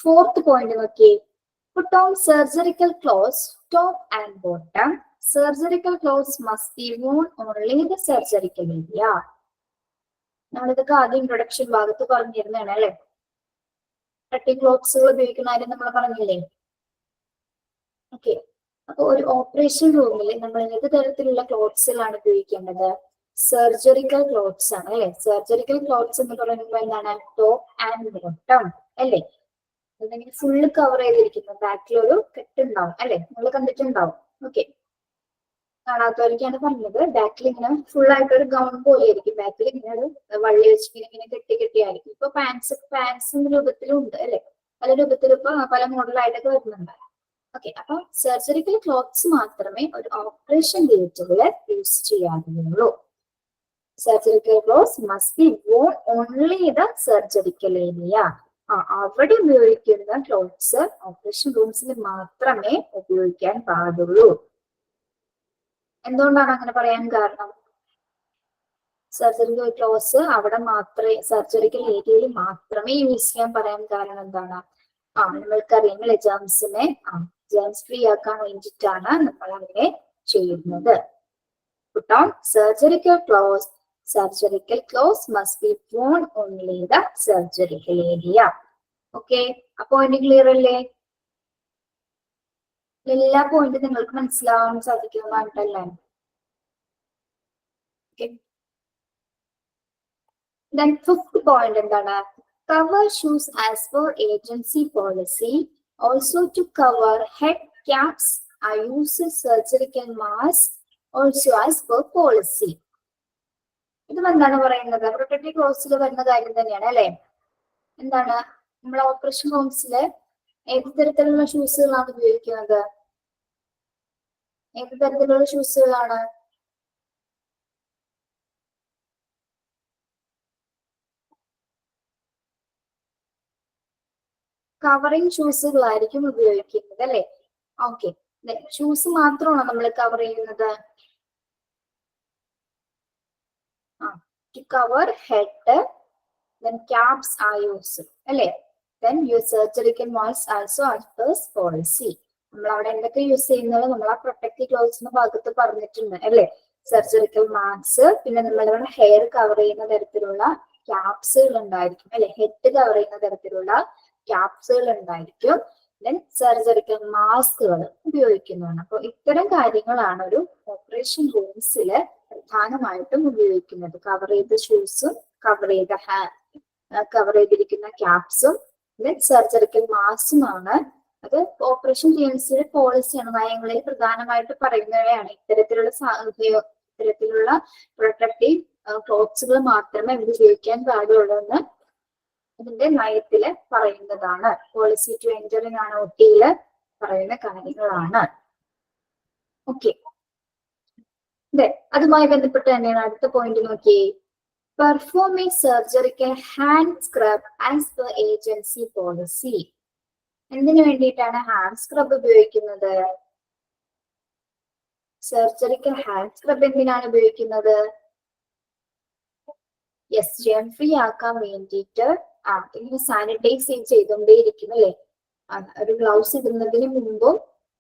fourth point നോക്കിയേ. Put on surgical clothes, top and bottom. Surgical clothes must be worn only in the surgical area. നമ്മളിതൊക്കെ ആദ്യം ഇൻട്രൊഡക്ഷൻ ഭാഗത്ത് പറഞ്ഞിരുന്നതാണ് അല്ലെ. കട്ടി ക്ലോത്ത്സുകൾ ഉപയോഗിക്കുന്ന കാര്യം നമ്മൾ പറഞ്ഞില്ലേ. ഓക്കെ, അപ്പൊ ഒരു ഓപ്പറേഷൻ റൂമിൽ നമ്മൾ ഏത് തരത്തിലുള്ള ക്ലോത്ത്സുകളാണ് ഉപയോഗിക്കേണ്ടത്? സർജറിക്കൽ ക്ലോത്ത്സ് ആണ് അല്ലെ. സർജറിക്കൽ ക്ലോത്ത്സ് എന്ന് പറയുമ്പോൾ എന്താണ്? ടോപ്പ് ആൻഡ് ബോട്ടം അല്ലെ. അല്ലെങ്കിൽ ഫുള്ള് കവർ ചെയ്തിരിക്കുന്നു. ബാക്കിലൊരു കെട്ടുണ്ടാവും അല്ലെ. നിങ്ങൾ കണ്ടിട്ടുണ്ടാവും. ഓക്കെ, കാണാത്തവർക്കാണ് പറഞ്ഞത്. ബാക്കിൽ ഇങ്ങനെ ഫുൾ ആയിട്ട് ഒരു ഗൗൺ പോലെ ആയിരിക്കും. ബാക്കിൽ ഇങ്ങനെ ഒരു വള്ളി വെച്ചിട്ട് ഇങ്ങനെ കെട്ടിയായിരിക്കും. ഇപ്പൊ പാൻസും രൂപത്തിലും ഉണ്ട് അല്ലെ. പല രൂപത്തിലും ഇപ്പൊ പല മോഡലായിട്ടൊക്കെ വരുന്നുണ്ട്. ഓക്കെ, അപ്പൊ സർജറിക്കൽ ക്ലോത്ത്സ് മാത്രമേ ഒരു ഓപ്പറേഷൻ തിയേറ്ററിൽ യൂസ് ചെയ്യാറുള്ളൂ. Surgical clothes must be worn only in the surgical area. അവിടെ ഉപയോഗിക്കുന്ന ക്ലോത്ത്സ് ഓപ്പറേഷൻ റൂംസിൽ മാത്രമേ ഉപയോഗിക്കാൻ പാടുള്ളൂ. എന്തുകൊണ്ടാണ് അങ്ങനെ പറയാൻ കാരണം? സർജറിക്കൽ ക്ലോസ് അവിടെ മാത്രമേ സർജറിക്കൽ ഏരിയയിൽ മാത്രമേ യൂസ് ചെയ്യാൻ പറയാൻ കാരണം എന്താണ്? നമ്മൾക്കറിയാമല്ലേ ജേംസിനെ ജേംസ് ഫ്രീ ആക്കാൻ വേണ്ടിയിട്ടാണ് നമ്മൾ അങ്ങനെ ചെയ്യുന്നത്. Put on surgical clothes. Surgical clothes must be worn only in the surgical area. Okay, ആ പോയിന്റ് ക്ലിയർ അല്ലേ? എല്ലാ പോയിന്റും നിങ്ങൾക്ക് മനസ്സിലാവാൻ സാധിക്കുന്നതായിട്ടല്ലേ? Then fifth point എന്താണ്? Cover shoes as per agency policy. Also to cover head caps are used surgical mask also as per policy. ഇത് എന്താണ് പറയുന്നത്? പ്രൊട്ടക്റ്റീവ് ക്ലോസിൽ വരുന്ന കാര്യം തന്നെയാണ് അല്ലെ? എന്താണ് നമ്മൾ ഓപ്പറേഷൻ റൂംസില് ഏത് തരത്തിലുള്ള ഷൂസുകളാണ് ഉപയോഗിക്കുന്നത്? ഏത് തരത്തിലുള്ള ഷൂസുകളാണ്? കവറിങ് ഷൂസുകളായിരിക്കും ഉപയോഗിക്കുന്നത് അല്ലെ? ഓക്കെ, ഷൂസ് മാത്രമാണോ നമ്മൾ കവർ ചെയ്യുന്നത്? To cover head, then caps are used അല്ലെ? Then your surgical mask also as per policy. നമ്മൾ അവിടെ എന്തൊക്കെ യൂസ് ചെയ്യുന്നത് നമ്മൾ ആ പ്രൊട്ടക്റ്റീവ് ക്ലോത്ത്സിന്റെ ഭാഗത്ത് പറഞ്ഞിട്ടുണ്ട് അല്ലെ? സർജറിക്കൽ മാസ്ക്, പിന്നെ നമ്മളിവിടെ ഹെയർ കവർ ചെയ്യുന്ന തരത്തിലുള്ള ക്യാപ്സുകൾ ഉണ്ടായിരിക്കും അല്ലെ? ഹെഡ് കവർ ചെയ്യുന്ന തരത്തിലുള്ള ക്യാപ്സുകൾ ഉണ്ടായിരിക്കും. ദെൻ സർജറിക്കൽ മാസ്കുകൾ ഉപയോഗിക്കുന്നതാണ്. അപ്പോൾ ഇത്തരം കാര്യങ്ങളാണ് ഒരു ഓപ്പറേഷൻ റൂംസിൽ പ്രധാനമായിട്ടും ഉപയോഗിക്കുന്നത്. കവർ ചെയ്ത ഷൂസും കവർ ചെയ്തിരിക്കുന്ന ക്യാപ്സും സർജറിക്കൽ മാസ്കുമാണ്. അത് ഓപ്പറേഷൻ റൂംസിലെ പോളിസിയാണ്, നയങ്ങളിൽ പ്രധാനമായിട്ട് പറയുന്നവയാണ്. ഇത്തരത്തിലുള്ള പ്രൊട്ടക്റ്റീവ് ക്ലോത്ത്സുകൾ മാത്രമേ ഇത് ഉപയോഗിക്കാൻ പാടുള്ളൂ എന്ന് ഇതിന്റെ നയത്തില് പറയുന്നതാണ്. പോളിസി ടു എൻറ്ററിംഗ് ആണ് ഒട്ടിയില് പറയുന്ന കാര്യങ്ങളാണ്. ഓക്കെ, അതുമായി ബന്ധപ്പെട്ട് തന്നെയാണ് അടുത്ത പോയിന്റ് നോക്കിയേ. Perform A surgical hand scrub as per agency policy. എന്തിനു വേണ്ടിയിട്ടാണ് ഹാൻഡ് സ്ക്രബ് ഉപയോഗിക്കുന്നത്? സർജറിക്കൽ ഹാൻഡ് സ്ക്രബ് എന്തിനാണ് ഉപയോഗിക്കുന്നത്? ജേം ഫ്രീ ആക്കാൻ വേണ്ടിയിട്ട് ഇങ്ങനെ സാനിറ്റൈസ് ചെയ്തുകൊണ്ടേയിരിക്കും അല്ലെ? ഒരു ഗ്ലൗസ് ഇടുന്നതിന് മുമ്പും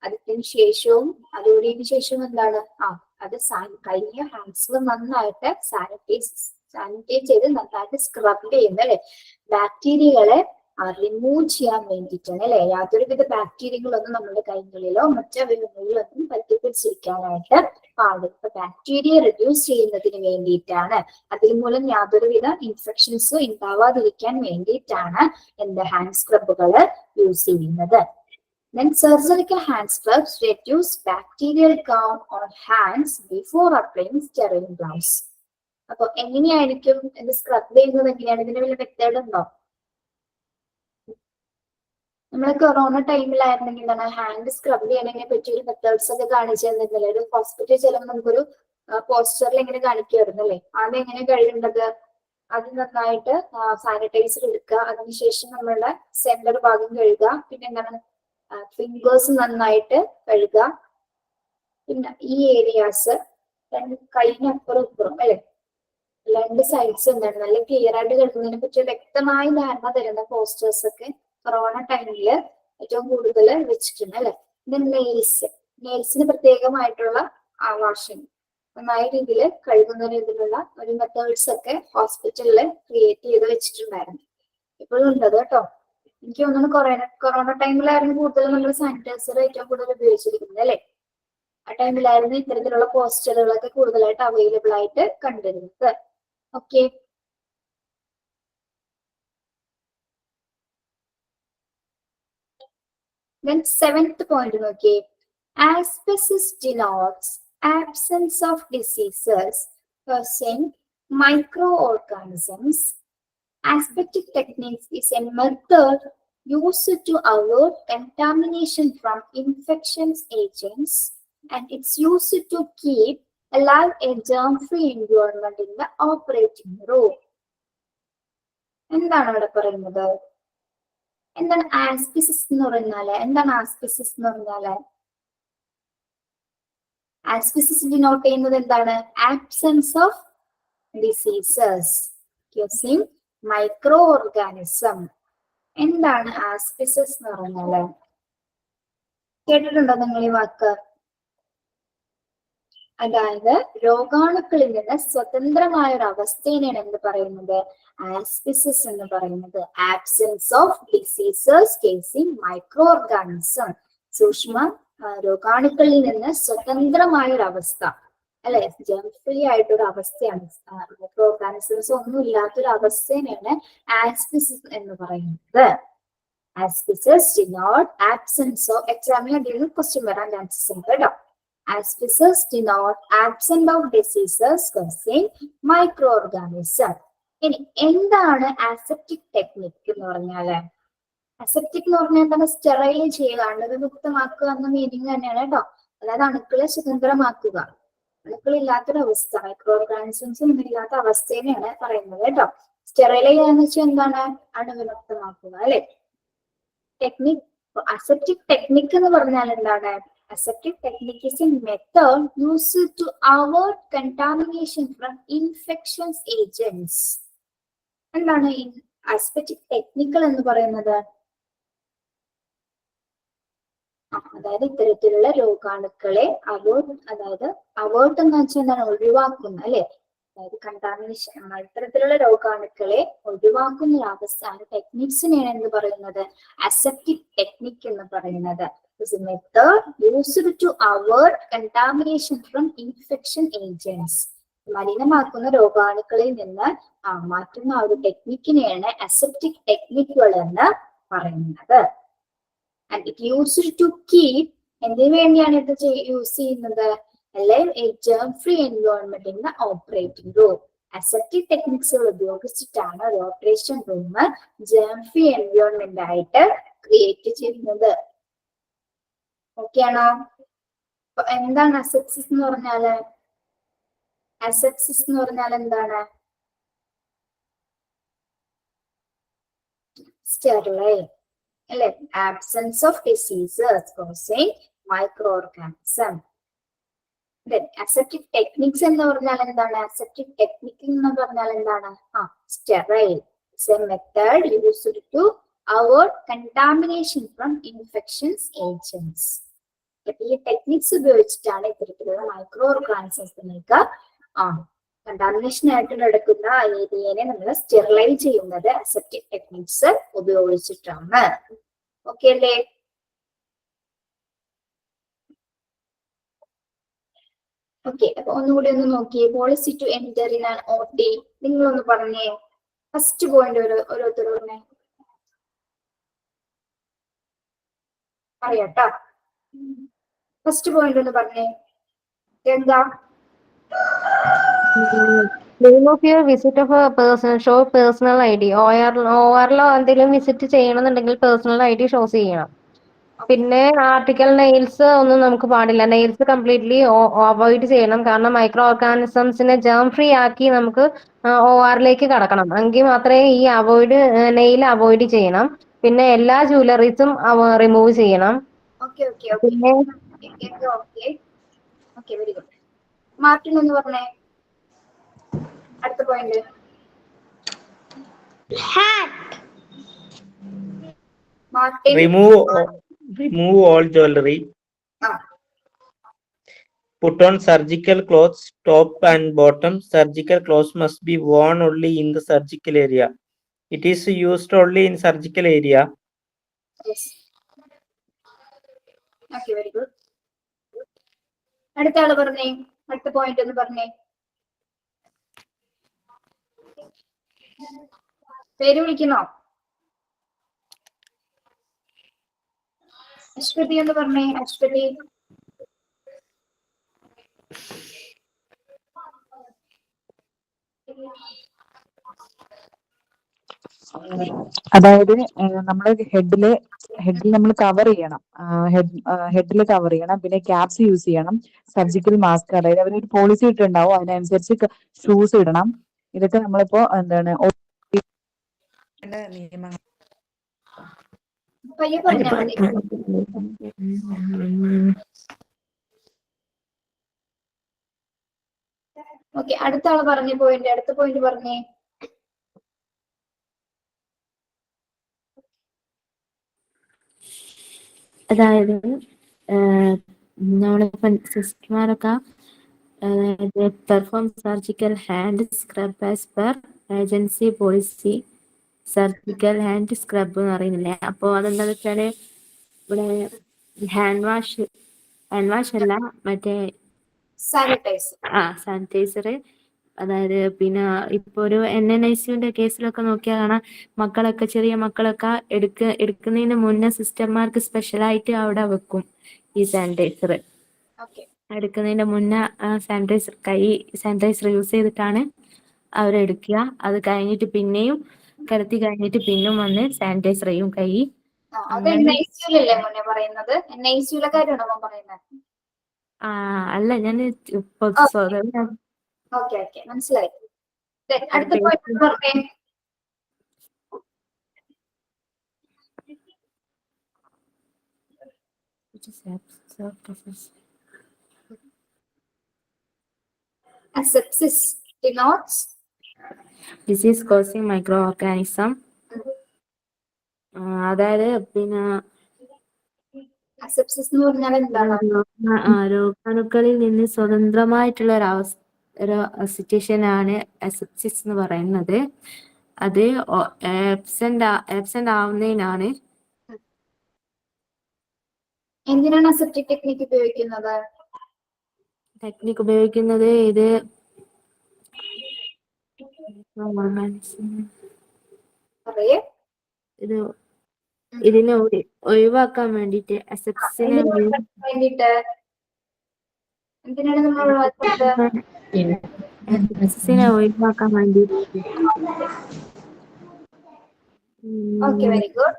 അതിന് ശേഷവും അതോടതിന് ശേഷം എന്താണ് അത് കഴിഞ്ഞ ഹാൻഡ്സിൽ നന്നായിട്ട് സാനിറ്റൈസ് ചെയ്ത് നന്നായിട്ട് സ്ക്രബ് ചെയ്യുന്നത് അല്ലെ? ബാക്ടീരിയകളെ റിമൂവ് ചെയ്യാൻ വേണ്ടിയിട്ടാണ് അല്ലെ? യാതൊരുവിധ ബാക്ടീരിയകളൊന്നും നമ്മുടെ കൈകളിലോ മറ്റവയവങ്ങളിലൊന്നും പറ്റിപ്പിടിച്ചിരിക്കാനായിട്ട് പാടില്ല. ഇപ്പൊ ബാക്ടീരിയ റിഡ്യൂസ് ചെയ്യുന്നതിന് വേണ്ടിയിട്ടാണ്, അതിൽ മൂലം യാതൊരുവിധ ഇൻഫെക്ഷൻസും ഉണ്ടാവാതിരിക്കാൻ വേണ്ടിയിട്ടാണ് എന്ത് ഹാൻഡ് സ്ക്രബുകൾ യൂസ് ചെയ്യുന്നത്. Then surgical hand scrubs reduce bacterial count on hands before applying sterile gloves. അപ്പൊ എങ്ങനെയായിരിക്കും ഇത് സ്ക്രബ് ചെയ്യുന്നത്? എങ്ങനെയാണ്? ഇതിന് വലിയ മെത്തേഡ് ഉണ്ടോ? നമ്മൾ കൊറോണ ടൈമിലായിരുന്നെങ്കിൽ എന്താണ് ഹാൻഡ് സ്ക്രബ് ചെയ്യണതിനെ പറ്റി ഒരു മെത്തേഡ്സ് ഒക്കെ കാണിച്ചു തന്നിരുന്നില്ല? ഒരു ഹോസ്പിറ്റലിൽ ചെല്ലുമ്പോൾ നമുക്കൊരു പോസ്റ്ററിൽ എങ്ങനെ കാണിക്കുമായിരുന്നു അല്ലെ? ആദ്യം എങ്ങനെ കഴുകേണ്ടത്? അത് നന്നായിട്ട് സാനിറ്റൈസർ എടുക്കുക, അതിനുശേഷം നമ്മളുടെ സെന്റർ ഭാഗം കഴുകുക, പിന്നെ എന്താണ് ഫിംഗേഴ്സ് നന്നായിട്ട് കഴുകുക, പിന്നെ ഈ ഏരിയാസ് കൈനപ്പുറം ഇപ്പുറം അല്ലെ? രണ്ട് സൈഡ്സ് എന്താണ് നല്ല ക്ലിയർ ആയിട്ട് കഴുകുന്നതിനെ പറ്റി വ്യക്തമായ ധാരണ തരുന്ന പോസ്റ്റേഴ്സ് ഒക്കെ കൊറോണ ടൈമില് ഏറ്റവും കൂടുതൽ വെച്ചിട്ടുണ്ട് അല്ലെ? പിന്നെ നെയിൽസിന് പ്രത്യേകമായിട്ടുള്ള വാഷിംഗ് നന്നായ രീതിയിൽ കഴുകുന്ന രീതിയിലുള്ള ഒരു മെത്തേഡ്സ് ഒക്കെ ഹോസ്പിറ്റലിൽ ക്രിയേറ്റ് ചെയ്ത് വെച്ചിട്ടുണ്ടായിരുന്നു. ഇപ്പോഴും ഉണ്ട് കേട്ടോ. എനിക്ക് തോന്നുന്നു കൊറോണ ടൈമിലായിരുന്നു കൂടുതൽ നമ്മൾ സാനിറ്റൈസർ ഏറ്റവും കൂടുതൽ ഉപയോഗിച്ചിരിക്കുന്നത് അല്ലെ? ആ ടൈമിലായിരുന്നു ഇത്തരത്തിലുള്ള പോസ്റ്ററുകളൊക്കെ കൂടുതലായിട്ട് അവൈലബിൾ ആയിട്ട് കണ്ടിരുന്നത്. ഓക്കെ, then seventh point നോക്കിയേ. Asbestos denotes absence of diseases causing microorganisms. Aseptic techniques is a method used to avoid contamination from infectious agents, and it's used to keep alive a germ-free environment in the operating room. എന്താണ് അവിടെ പറയുന്നത്? എന്താണ് ആസ്പിസിസ് എന്ന് പറഞ്ഞാല്? എന്താണ് ആസ്പിസിസ് എന്ന് പറഞ്ഞാല്? ആസ്പിസിസ് denote ചെയ്യുന്നത് എന്താണ്? Absence of diseases causing microorganism. എന്താണ് ആസ്പിസസ് എന്ന് പറഞ്ഞാല്? കേട്ടിട്ടുണ്ടോ നിങ്ങൾ ഈ വാക്ക്? അതായത് രോഗാണുക്കളിൽ നിന്ന് സ്വതന്ത്രമായ ഒരു അവസ്ഥയാണ് എന്ത് പറയുന്നത്? ആസ്പിസിസ് എന്ന് പറയുന്നത്. Absence of diseases casing micro organism. സൂക്ഷ്മ രോഗാണുക്കളിൽ നിന്ന് സ്വതന്ത്രമായ ഒരു അവസ്ഥ, അല്ലെ? ജെം ഫ്രീ ആയിട്ടൊരു അവസ്ഥയാണ്. മൈക്രോ ഓർഗാനിസംസ് ഒന്നും ഇല്ലാത്തൊരു അവസ്ഥയാണ് ആസ്പിസിസ് എന്ന് പറയുന്നത്. ആസ്പിസിസ് ഡിനോട്ട് ആബ്സെൻസ് ഓഫ്, എക്സാമിന് എന്തെങ്കിലും ക്വസ്റ്റ്യൻ വരാൻ ചാൻസസ് ഉണ്ട് കേട്ടോ. Auspices denote absence of diseases causing microorganism. ഇനി എന്താണ് അസെപ്റ്റിക് ടെക്നിക് എന്ന് പറഞ്ഞാല്? അസെപ്റ്റിക് എന്ന് പറഞ്ഞാൽ എന്താണ്? സ്റ്റെറൈൽ ചെയ്യുക, അണുവിമുക്തമാക്കുക എന്ന മീനിങ് തന്നെയാണ് കേട്ടോ. അതായത് അണുക്കളെ സ്വതന്ത്രമാക്കുക, അണുക്കളില്ലാത്തൊരവസ്ഥ, മൈക്രോ ഓർഗാനിസംസ് ഒന്നും ഇല്ലാത്ത അവസ്ഥേനെയാണ് പറയുന്നത് കേട്ടോ. സ്റ്റെറൈൽ ചെയ്യാന്ന് വെച്ചാൽ എന്താണ്? അണുവിമുക്തമാക്കുക, അല്ലെ? ടെക്നിക്, അസെപ്റ്റിക് ടെക്നിക് എന്ന് പറഞ്ഞാൽ എന്താണ്? Aseptic technique is a method used to avoid contamination from infectious agents. എന്താണ് അസ്പെക്റ്റിക് ടെക്നിക്കൽ എന്ന് പറയുന്നത്? അതായത് ഇത്തരത്തിലുള്ള രോഗാണുക്കളെ അവോയ്ഡ് എന്ന് വെച്ചാൽ എന്താണ്? ഒഴിവാക്കുന്ന, അല്ലെ? അതായത് കണ്ടാമിനേഷൻ, ഇത്തരത്തിലുള്ള രോഗാണുക്കളെ ഒഴിവാക്കുന്ന ഒരു അവസ്ഥയാണ് ടെക്നിക്സിനെയാണ് എന്ന് പറയുന്നത് അസെപ്റ്റിക് ടെക്നിക് എന്ന് പറയുന്നത്. is a method used to avoid contamination from infection agents. മലിനമാക്കുന്ന രോഗാണുക്കളിൽ നിന്ന് മാറ്റുന്ന ആ ഒരു ടെക്നിക്കിനെയാണ് അസെപ്റ്റിക് ടെക്നിക്കുകൾ എന്ന് പറയുന്നത്. And it used to keep, എന്തിനു വേണ്ടിയാണ് ഇത് യൂസ് ചെയ്യുന്നത്? അല്ലെ, a germ free environment in the operating room. Aseptic ടെക്നിക്സുകൾ ഉപയോഗിച്ചിട്ടാണ് ഒരു operation room germ free environment ആയിട്ട് ക്രിയേറ്റ് ചെയ്യുന്നത്. ഓക്കെ ആണോ? എന്താണ് അസെപ്സിസ് എന്ന് പറഞ്ഞാല്? അസെപ്സിസ് എന്ന് പറഞ്ഞാൽ എന്താണ്? സ്റ്റെറിലൈൻ, അല്ലെ? Absence of diseases causing microorganism. Aseptic techniques എന്ന് പറഞ്ഞാൽ എന്താണ്? അസെപ്റ്റിക് ടെക്നിക് എന്ന് പറഞ്ഞാൽ എന്താണ്? Sterile is a method used to avoid contamination from infectious agents. ഈ ടെക്നിക്സ് ഉപയോഗിച്ചിട്ടാണ് ഇത്തരത്തിലുള്ള മൈക്രോ ഓർഗാനിസംസിലേക്ക് കണ്ടാമിനേഷൻ ആയിട്ട് നടക്കുന്ന ഏരിയനെ നമ്മൾ സ്റ്റെറിലൈസ് ചെയ്യുന്നത് അസെപ്റ്റിക് ടെക്നിക്സ് ഉപയോഗിച്ചിട്ടാണ്. ഓക്കെ അല്ലേ? ഓക്കെ, അപ്പൊ ഒന്നുകൂടി ഒന്ന് നോക്കിയേ. Policy to enter in an OT, നിങ്ങളൊന്ന് പറഞ്ഞേ. ഫസ്റ്റ് പോയിന്റ് ഓരോരുത്തർ പറഞ്ഞേ. അറിയാട്ടോ? ഫസ്റ്റ് പോയിന്റ് ഒന്ന് പറഞ്ഞേ. എന്താ? Name of your visit of a person, show personal ID. OR-ലോ എന്തെങ്കിലും വിസിറ്റ് ചെയ്യണമെന്നുണ്ടെങ്കിൽ പേഴ്സണൽ ID ഷോ ചെയ്യണം. പിന്നെ ആർട്ടിക്കൽ നെയിൽസ് ഒന്നും നമുക്ക് പാടില്ല. നെയിൽസ് കംപ്ലീറ്റ്ലി അവോയ്ഡ് ചെയ്യണം. കാരണം മൈക്രോ ഓർഗാനിസംസിനെ ജേം ഫ്രീ ആക്കി നമുക്ക് OR-ലേക്ക് കടക്കണം. എങ്കിൽ മാത്രമേ ഈ നെയിൽ അവോയ്ഡ് ചെയ്യണം. പിന്നെ എല്ലാ ജ്വല്ലറീസും റിമൂവ് ചെയ്യണം. പിന്നെ വെരി ഗുഡ്. മാർട്ടിൻ എന്ന് പറഞ്ഞേ. അടുത്ത point. Martin. Remove all jewelry. Put on surgical clothes, top and bottom. Surgical clothes must be worn only in the surgical area. It is used only in surgical area. Yes. Okay, very good. അടുത്ത ആള് പറഞ്ഞേ. അടുത്ത point ഒന്ന് പറഞ്ഞേ. പേര് വിളിക്കുന്നോ? അശ്വതി എന്ന് പറഞ്ഞേ. അശ്വതി. അതായത് നമ്മള് ഹെഡിൽ നമ്മൾ കവർ ചെയ്യണം, ഹെഡിൽ കവർ ചെയ്യണം, പിന്നെ ക്യാപ്സ് യൂസ് ചെയ്യണം, സർജിക്കൽ മാസ്ക്, അതായത് അവരൊരു പോളിസി ഇട്ടുണ്ടാവും, അതിനനുസരിച്ച് ഷൂസ് ഇടണം. ഇതൊക്കെ നമ്മളിപ്പോ എന്താണ് നിയമങ്ങൾ. പയ്യെ പറഞ്ഞാ മതി. ഓക്കെ, അടുത്ത ആള് പറഞ്ഞ പോയിന്റ്, അടുത്ത പോയിന്റ് പറഞ്ഞേ. അതായത് നമ്മളിപ്പം സിസ്റ്റർമാരൊക്കെ perform surgical hand scrub as per agency policy. Surgical hand scrub എന്ന് പറയുന്നില്ലേ, അപ്പോൾ അതെന്താണെന്ന് വെച്ചാൽ ഇവിടെ ഹാൻഡ് വാഷ് അല്ല, മറ്റേ സാനിറ്റൈസർ. സാനിറ്റൈസർ. അതായത് പിന്നെ ഇപ്പൊ ഒരു NNICUവിന്റെ കേസിലൊക്കെ നോക്കിയാൽ കാണാം, മക്കളൊക്കെ ചെറിയ മക്കളൊക്കെ എടുക്കുന്നതിന് മുന്നേ സിസ്റ്റർമാർക്ക് സ്പെഷ്യലായിട്ട് അവിടെ വെക്കും ഈ സാനിറ്റൈസർ. ഓക്കെ, എടുക്കുന്നതിന്റെ മുന്നേ സാനിറ്റൈസർ യൂസ് ചെയ്തിട്ടാണ് അവരെടുക്കുക. അത് കഴിഞ്ഞിട്ട് പിന്നെയും കിടത്തി കഴിഞ്ഞിട്ട് പിന്നും വന്ന് സാനിറ്റൈസർ ചെയ്യും കൈ. അത് NICUലല്ലേ മുന്നേ പറയുന്നത്? NICUലെ കാര്യമാണോ പറയുന്നത്? അല്ല, ഞാൻ ഓക്കെ ഓക്കെ, മനസ്സിലായി. അടുത്ത പോയിന്റ് പറഞ്ഞേ. Asepsis denotes disease causing microorganism. അതായത് പിന്നെ അസെപ്സിസ് എന്ന് പറഞ്ഞാൽ എന്താണ്? രോഗാണുക്കളിൽ നിന്ന് സ്വതന്ത്രമായിട്ടുള്ള ഒരു സിറ്റുവേഷൻ ആണ് അസെപ്സിസ് എന്ന് പറയുന്നത്. അത് ആബ്സെന്റ് ആവുന്നതിനാണ്. എന്തിനാണ് അസെപ്റ്റിക് ടെക്നിക്ക് ഉപയോഗിക്കുന്നത്? ഇത് ഇതിനെ ഒഴിവാക്കാൻ വേണ്ടിട്ട്, അസെപ്സിസിനെ എന്തിനാണ് നമ്മൾ ഒഴിവാക്കുന്നത്? ഒഴിവാക്കാൻ വേണ്ടി. Okay, very good.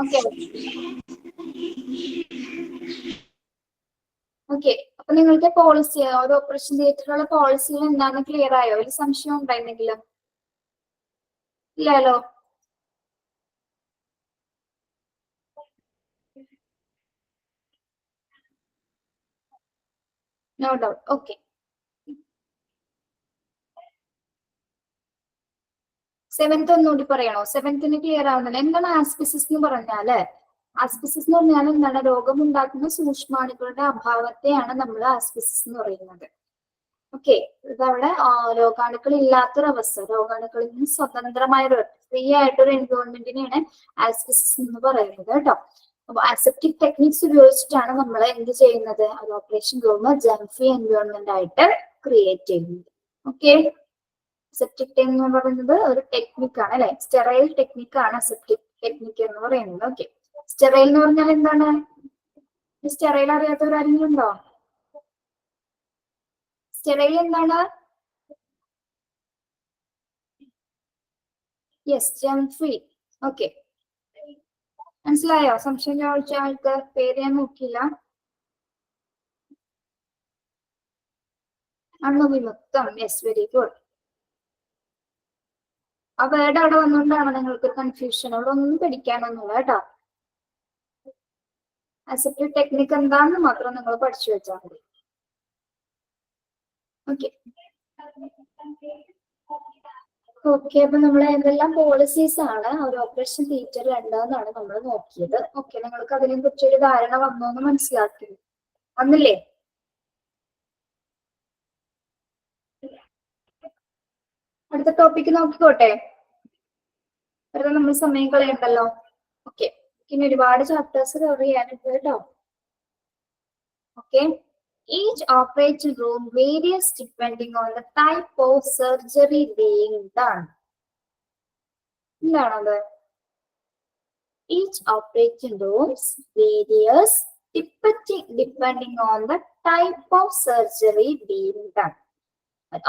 Okay okay, അപ്പൊ നിങ്ങൾക്ക് പോളിസി, ഒരു ഓപ്പറേഷൻ തിയേറ്ററിലുള്ള പോളിസികൾ എന്താണെന്ന് ക്ലിയർ ആയോ? ഒരു സംശയം ഉണ്ടായിരുന്നെങ്കിലും? ഇല്ലല്ലോ. No doubt. ഓക്കെ, സെവൻത്ത് ഒന്നുകൂടി പറയണോ? സെവൻത്തിന് ക്ലിയർ ആവുന്നില്ല. എന്താണ് ആസ്പിസിസ് എന്ന് പറഞ്ഞാല്? ആസ്പിസിസ് എന്ന് പറഞ്ഞാൽ എന്താണ്? രോഗമുണ്ടാക്കുന്ന സൂക്ഷ്മാണുക്കളുടെ അഭാവത്തെയാണ് നമ്മൾ ആസ്പിസിസ് എന്ന് പറയുന്നത്. ഓക്കെ, ഇതവിടെ രോഗാണുക്കൾ ഇല്ലാത്തൊരവസ്ഥ, രോഗാണുക്കളിൽ നിന്ന് സ്വതന്ത്രമായ ഒരു ഫ്രീ ആയിട്ടൊരു എൻവയോൺമെന്റിനെയാണ് ആസ്പിസിസ് എന്ന് പറയുന്നത് കേട്ടോ. അപ്പൊ അസെപ്റ്റിക് ടെക്നിക്സ് ഉപയോഗിച്ചിട്ടാണ് നമ്മൾ എന്ത് ചെയ്യുന്നത്? ഒരു operation room germ free environment ആയിട്ട് ക്രിയേറ്റ് ചെയ്യുന്നത്. ഓക്കെ, അസെപ്റ്റിക് എന്ന് പറയുന്നത് ഒരു ടെക്നിക്കാണ് അല്ലെ? സ്റ്റെറൈൽ ടെക്നിക്കാണ് അസെപ്റ്റിക് ടെക്നിക്ക് എന്ന് പറയുന്നത്. ഓക്കെ, സ്റ്റെറൈൽ എന്ന് പറഞ്ഞാൽ എന്താണ്? സ്റ്റെറൈൽ അറിയാത്തവരാരെങ്കിലും ഉണ്ടോ? സ്റ്റെറൈൽ എന്താണ്? Yes, gem free. ഓക്കെ, മനസ്സിലായോ? സംശയം ചോദിച്ച ആൾക്ക് പേര് ഞാൻ നോക്കിയില്ല. അണുവിമുക്തം. Yes, very good. ആ വേർഡ് അവിടെ വന്നുകൊണ്ടാണ് നിങ്ങൾക്ക് കൺഫ്യൂഷൻ. അവിടെ ഒന്നും പഠിക്കാനൊന്നുമില്ല കേട്ടോ. അസെപ്റ്റിക് ടെക്നിക്ക് എന്താണെന്ന് മാത്രം നിങ്ങൾ പഠിച്ചു വെച്ചാൽ മതി. ഓക്കെ ഓക്കെ, അപ്പൊ നമ്മൾ എന്തെല്ലാം പോളിസീസ് ആണ് ഒരു ഓപ്പറേഷൻ തിയേറ്ററിൽ ഉണ്ടെന്നാണ് നമ്മൾ നോക്കിയത്. ഓക്കെ, നിങ്ങൾക്ക് അതിനെ കുറിച്ചൊരു ധാരണ വന്നോ എന്ന് മനസ്സിലാക്കി വന്നില്ലേ? അടുത്ത ടോപ്പിക്ക് നോക്കിക്കോട്ടെ, വെറുതെ നമ്മൾ സമയം കളയണ്ടല്ലോ. ഓക്കെ, ഇനി ഒരുപാട് ചാപ്റ്റേഴ്സ് കവർ ചെയ്യാനുണ്ട് കേട്ടോ. Okay, each operating room varies depending on the type of surgery being done. എന്താണത്? Each operating rooms varies depending on the type of surgery being done.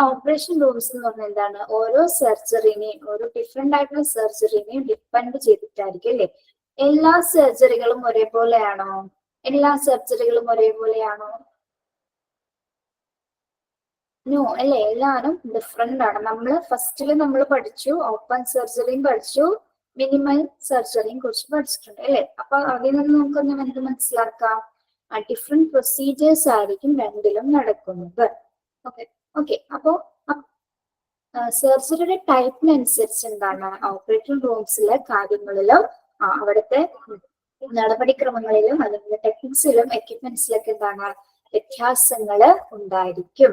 Operation rooms എന്ന് പറഞ്ഞാൽ എന്താണ്? ഓരോ സർജറിനെയും, ഓരോ ഡിഫറെന്റ് ആയിട്ടുള്ള സർജറിനെയും ഡിപ്പെൻഡ് ചെയ്തിട്ടായിരിക്കും അല്ലെ? എല്ലാ സർജറികളും ഒരേപോലെയാണോ? എല്ലാ സർജറികളും ഒരേപോലെയാണോ? നോ അല്ലെ, എല്ലാവരും ഡിഫറെന്റ് ആണ്. നമ്മള് ഫസ്റ്റില് നമ്മൾ പഠിച്ചു, ഓപ്പൺ സർജറിയും പഠിച്ചു, മിനിമൽ സർജറിയും കുറിച്ച് പഠിച്ചിട്ടുണ്ട് അല്ലെ? അപ്പൊ അതിൽ നിന്ന് നമുക്കൊന്ന് എന്ത് മനസ്സിലാക്കാം? ഡിഫറെന്റ് പ്രൊസീജിയേഴ്സ് ആയിരിക്കും രണ്ടിലും നടക്കുന്നത്. ഓക്കെ, ഓക്കെ, അപ്പോ സർജറിയുടെ ടൈപ്പിനനുസരിച്ച് എന്താണ് ഓപ്പറേറ്റിംഗ് റൂംസിലെ കാര്യങ്ങളിലും അവിടുത്തെ നടപടിക്രമങ്ങളിലും അല്ലെങ്കിൽ ടെക്നിക്സിലും എക്യുപ്മെന്റ്സിലൊക്കെ എന്താണ് വ്യത്യാസങ്ങൾ ഉണ്ടായിരിക്കും.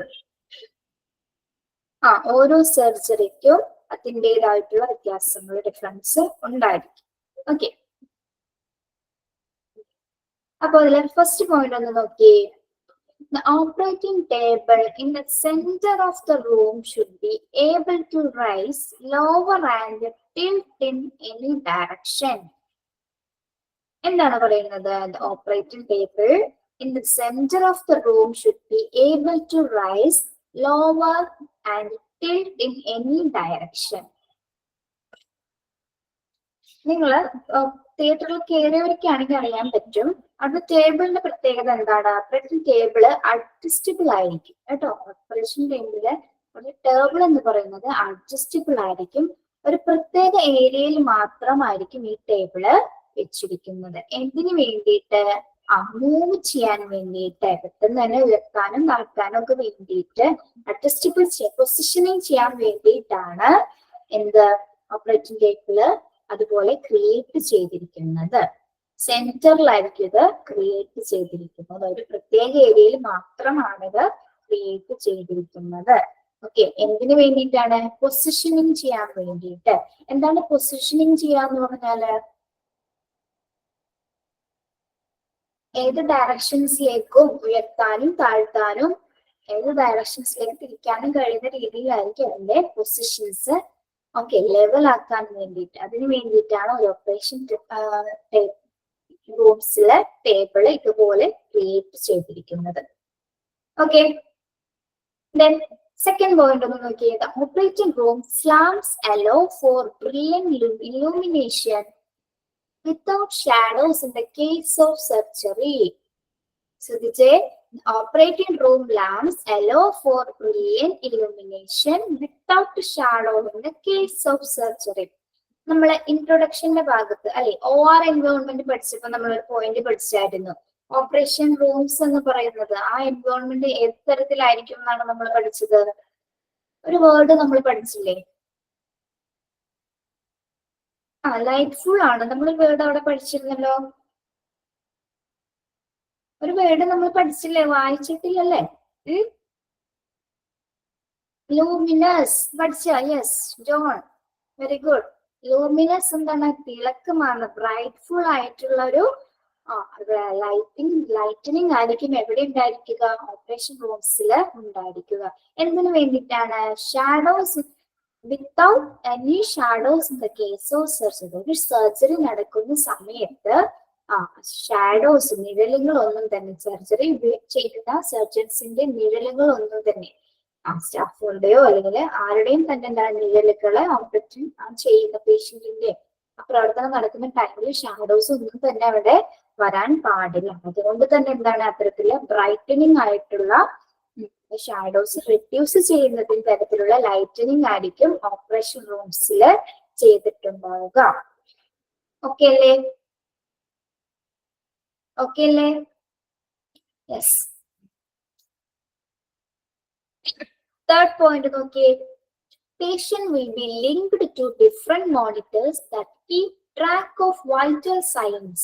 ഓരോ സർജറിക്കും അതിൻ്റെതായിട്ടുള്ള വ്യത്യാസങ്ങൾ, ഡിഫറൻസ് ഉണ്ടായിരിക്കും. ഓക്കെ, അപ്പൊ അതിലെ ഫസ്റ്റ് പോയിന്റ് ഒന്ന് നോക്കിയേ. The operating table in the center of the room should be able to rise, lower and tilt in any direction. എന്താണ് പറയുന്നത്? The operating table in the center of the room should be able to rise, lower and tilt in any direction. നിങ്ങൾ തിയേറ്ററിൽ കയറിയവർക്കാണെങ്കിൽ അറിയാൻ പറ്റും, അവിടെ ടേബിളിന്റെ പ്രത്യേകത എന്താണ്? ഓപ്പറേറ്റിംഗ് ടേബിള് അഡ്ജസ്റ്റബിൾ ആയിരിക്കും കേട്ടോ. ഓപ്പറേഷൻ ടേബിളില് ഒരു ടേബിൾ എന്ന് പറയുന്നത് അഡ്ജസ്റ്റബിൾ ആയിരിക്കും. ഒരു പ്രത്യേക ഏരിയയിൽ മാത്രമായിരിക്കും ഈ ടേബിള് വെച്ചിരിക്കുന്നത്. എന്തിനു വേണ്ടിയിട്ട്? മൂവ് ചെയ്യാൻ വേണ്ടിയിട്ട്, പെട്ടെന്ന് തന്നെ ഉയർത്താനും നടക്കാനും ഒക്കെ വേണ്ടിയിട്ട് അഡ്ജസ്റ്റബിൾ പൊസിഷനിങ് ചെയ്യാൻ വേണ്ടിയിട്ടാണ് എന്ത് ഓപ്പറേറ്റിംഗ് ടേബിള് അതുപോലെ ക്രിയേറ്റ് ചെയ്തിരിക്കുന്നത്. സെന്ററിലായിരിക്കും ഇത് ക്രിയേറ്റ് ചെയ്തിരിക്കുന്നത്. ഒരു പ്രത്യേക ഏരിയയിൽ മാത്രമാണ് ഇത് ക്രിയേറ്റ് ചെയ്തിരിക്കുന്നത്. ഓക്കെ, എന്തിനു വേണ്ടിയിട്ടാണ്? പൊസിഷനിങ് ചെയ്യാൻ വേണ്ടിയിട്ട്. എന്താണ് പൊസിഷനിങ് ചെയ്യാന്ന് പറഞ്ഞാല്? ഏത് ഡയറക്ഷൻസിലേക്കും ഉയർത്താനും താഴ്ത്താനും ഏത് ഡയറക്ഷൻസിലേക്ക് തിരിക്കാനും കഴിയുന്ന രീതിയിലായിരിക്കും അതിന്റെ പൊസിഷൻസ് ഓക്കെ ലെവൽ ആക്കാൻ വേണ്ടിയിട്ട്. അതിന് വേണ്ടിയിട്ടാണ് ഒരു ഓപ്പറേഷൻ റൂംസിലെ ടേബിള് ഇതുപോലെ ക്രിയേറ്റ് ചെയ്തിരിക്കുന്നത്. ഓക്കെ, ദെൻ സെക്കൻഡ് പോയിന്റ് ഒന്ന് നോക്കിയത്. Operating room slams hello four brilliant illumination without shadows in the case of surgery. ശ്രദ്ധിച്ചേ, operating room lamps allow for brilliant illumination without shadow in the case of surgery. നമ്മളെ ഇൻട്രൊഡക്ഷന്റെ ഭാഗത്ത് അല്ലെ OR environment പഠിച്ചപ്പോ നമ്മൾ ഒരു point പഠിച്ചായിരുന്നു. Operation rooms എന്ന് പറയുന്നത് ആ environment ഏത് തരത്തിലായിരിക്കും എന്നാണ് നമ്മൾ പഠിച്ചത്. ഒരു വേർഡ് നമ്മൾ പഠിച്ചില്ലേ? ലൈറ്റ്ഫുൾ ആണ്. നമ്മൾ വേർഡ് അവിടെ പഠിച്ചിരുന്നല്ലോ. ഒരു വേർഡ് നമ്മൾ പഠിച്ചില്ലേ? വായിച്ചിട്ടില്ലല്ലേ? ലൂമിനസ് പഠിച്ച? Yes John, very good. Luminous എന്താണ്? തിളക്കമാണ്, ബ്രൈറ്റ്ഫുൾ ആയിട്ടുള്ള ഒരു ലൈറ്റനിങ് ആയിരിക്കും എവിടെ ഉണ്ടായിരിക്കുക? ഓപ്പറേഷൻ റൂംസിൽ ഉണ്ടായിരിക്കുക. എന്തിനു വേണ്ടിയിട്ടാണ്? Shadows without any shadows in the case of surgery. ഒരു സർജറി നടക്കുന്ന സമയത്ത് ഷാഡോസ് നിഴലുകളൊന്നും തന്നെ, സർജറി ചെയ്യുന്ന സർജൻസിന്റെ നിഴലുകളൊന്നും തന്നെ സ്റ്റാഫുകളുടെയോ അല്ലെങ്കിൽ ആരുടെയും തന്നെ എന്താണ് നിഴലുകളെ ഓപ്പറേഷൻ ചെയ്യുന്ന പേഷ്യന്റിന്റെ പ്രവർത്തനം നടക്കുന്ന ടൈമിൽ ഷാഡോസ് ഒന്നും തന്നെ അവിടെ വരാൻ പാടില്ല. അതുകൊണ്ട് തന്നെ എന്താണ് അത്തരത്തില് ബ്രൈറ്റനിങ് ആയിട്ടുള്ള ഷാഡോസ് റിഡ്യൂസ് ചെയ്യുന്നതിന് തരത്തിലുള്ള ലൈറ്റനിങ് ആയിരിക്കും ഓപ്പറേഷൻ റൂംസിൽ ചെയ്തിട്ടുണ്ടാവുക. ഓക്കെ അല്ലേ? ഓക്കെ അല്ലേ? യെസ്. തേർഡ് പോയിന്റ് നോക്കിയേ. Patient will be linked to different monitors that keep track of vital signs.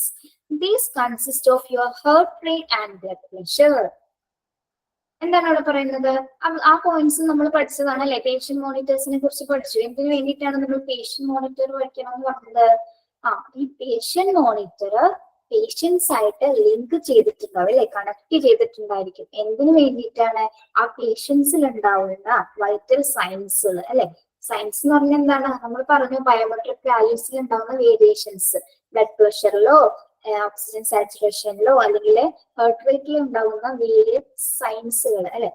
These consist of your heart rate and blood pressure. എന്താണ് അവിടെ പറയുന്നത്? ആ പോയിന്റ്സ് നമ്മൾ പഠിച്ചതാണ് അല്ലെ? പേഷ്യന്റ് മോണിറ്റേഴ്സിനെ കുറിച്ച് പഠിച്ചു. എന്തിനു വേണ്ടിയിട്ടാണ് നമ്മൾ പേഷ്യന്റ് മോണിറ്റർ പഠിക്കണം എന്ന് പറഞ്ഞത്? ഈ പേഷ്യന്റ് മോണിറ്റർ പേഷ്യൻസ് ആയിട്ട് ലിങ്ക് ചെയ്തിട്ടുണ്ടാവും അല്ലെ? കണക്ട് ചെയ്തിട്ടുണ്ടായിരിക്കും. എന്തിനു വേണ്ടിയിട്ടാണ്? ആ പേഷ്യൻസിൽ ഉണ്ടാവുന്ന വൈറ്റൽ സയൻസുകൾ അല്ലെ? സയൻസ് എന്ന് പറഞ്ഞാൽ എന്താണ്? നമ്മൾ പറഞ്ഞു ബയോമെട്രിക് വാല്യൂസിൽ ഉണ്ടാവുന്ന വേരിയേഷൻസ്, ബ്ലഡ് പ്രഷറിലോ ഓക്സിജൻ സാച്ചുറേഷനിലോ അല്ലെങ്കിൽ ഹേർട്ട് റേറ്റിലോ ഉണ്ടാവുന്ന വേരിയസ് സയൻസുകൾ അല്ലെ?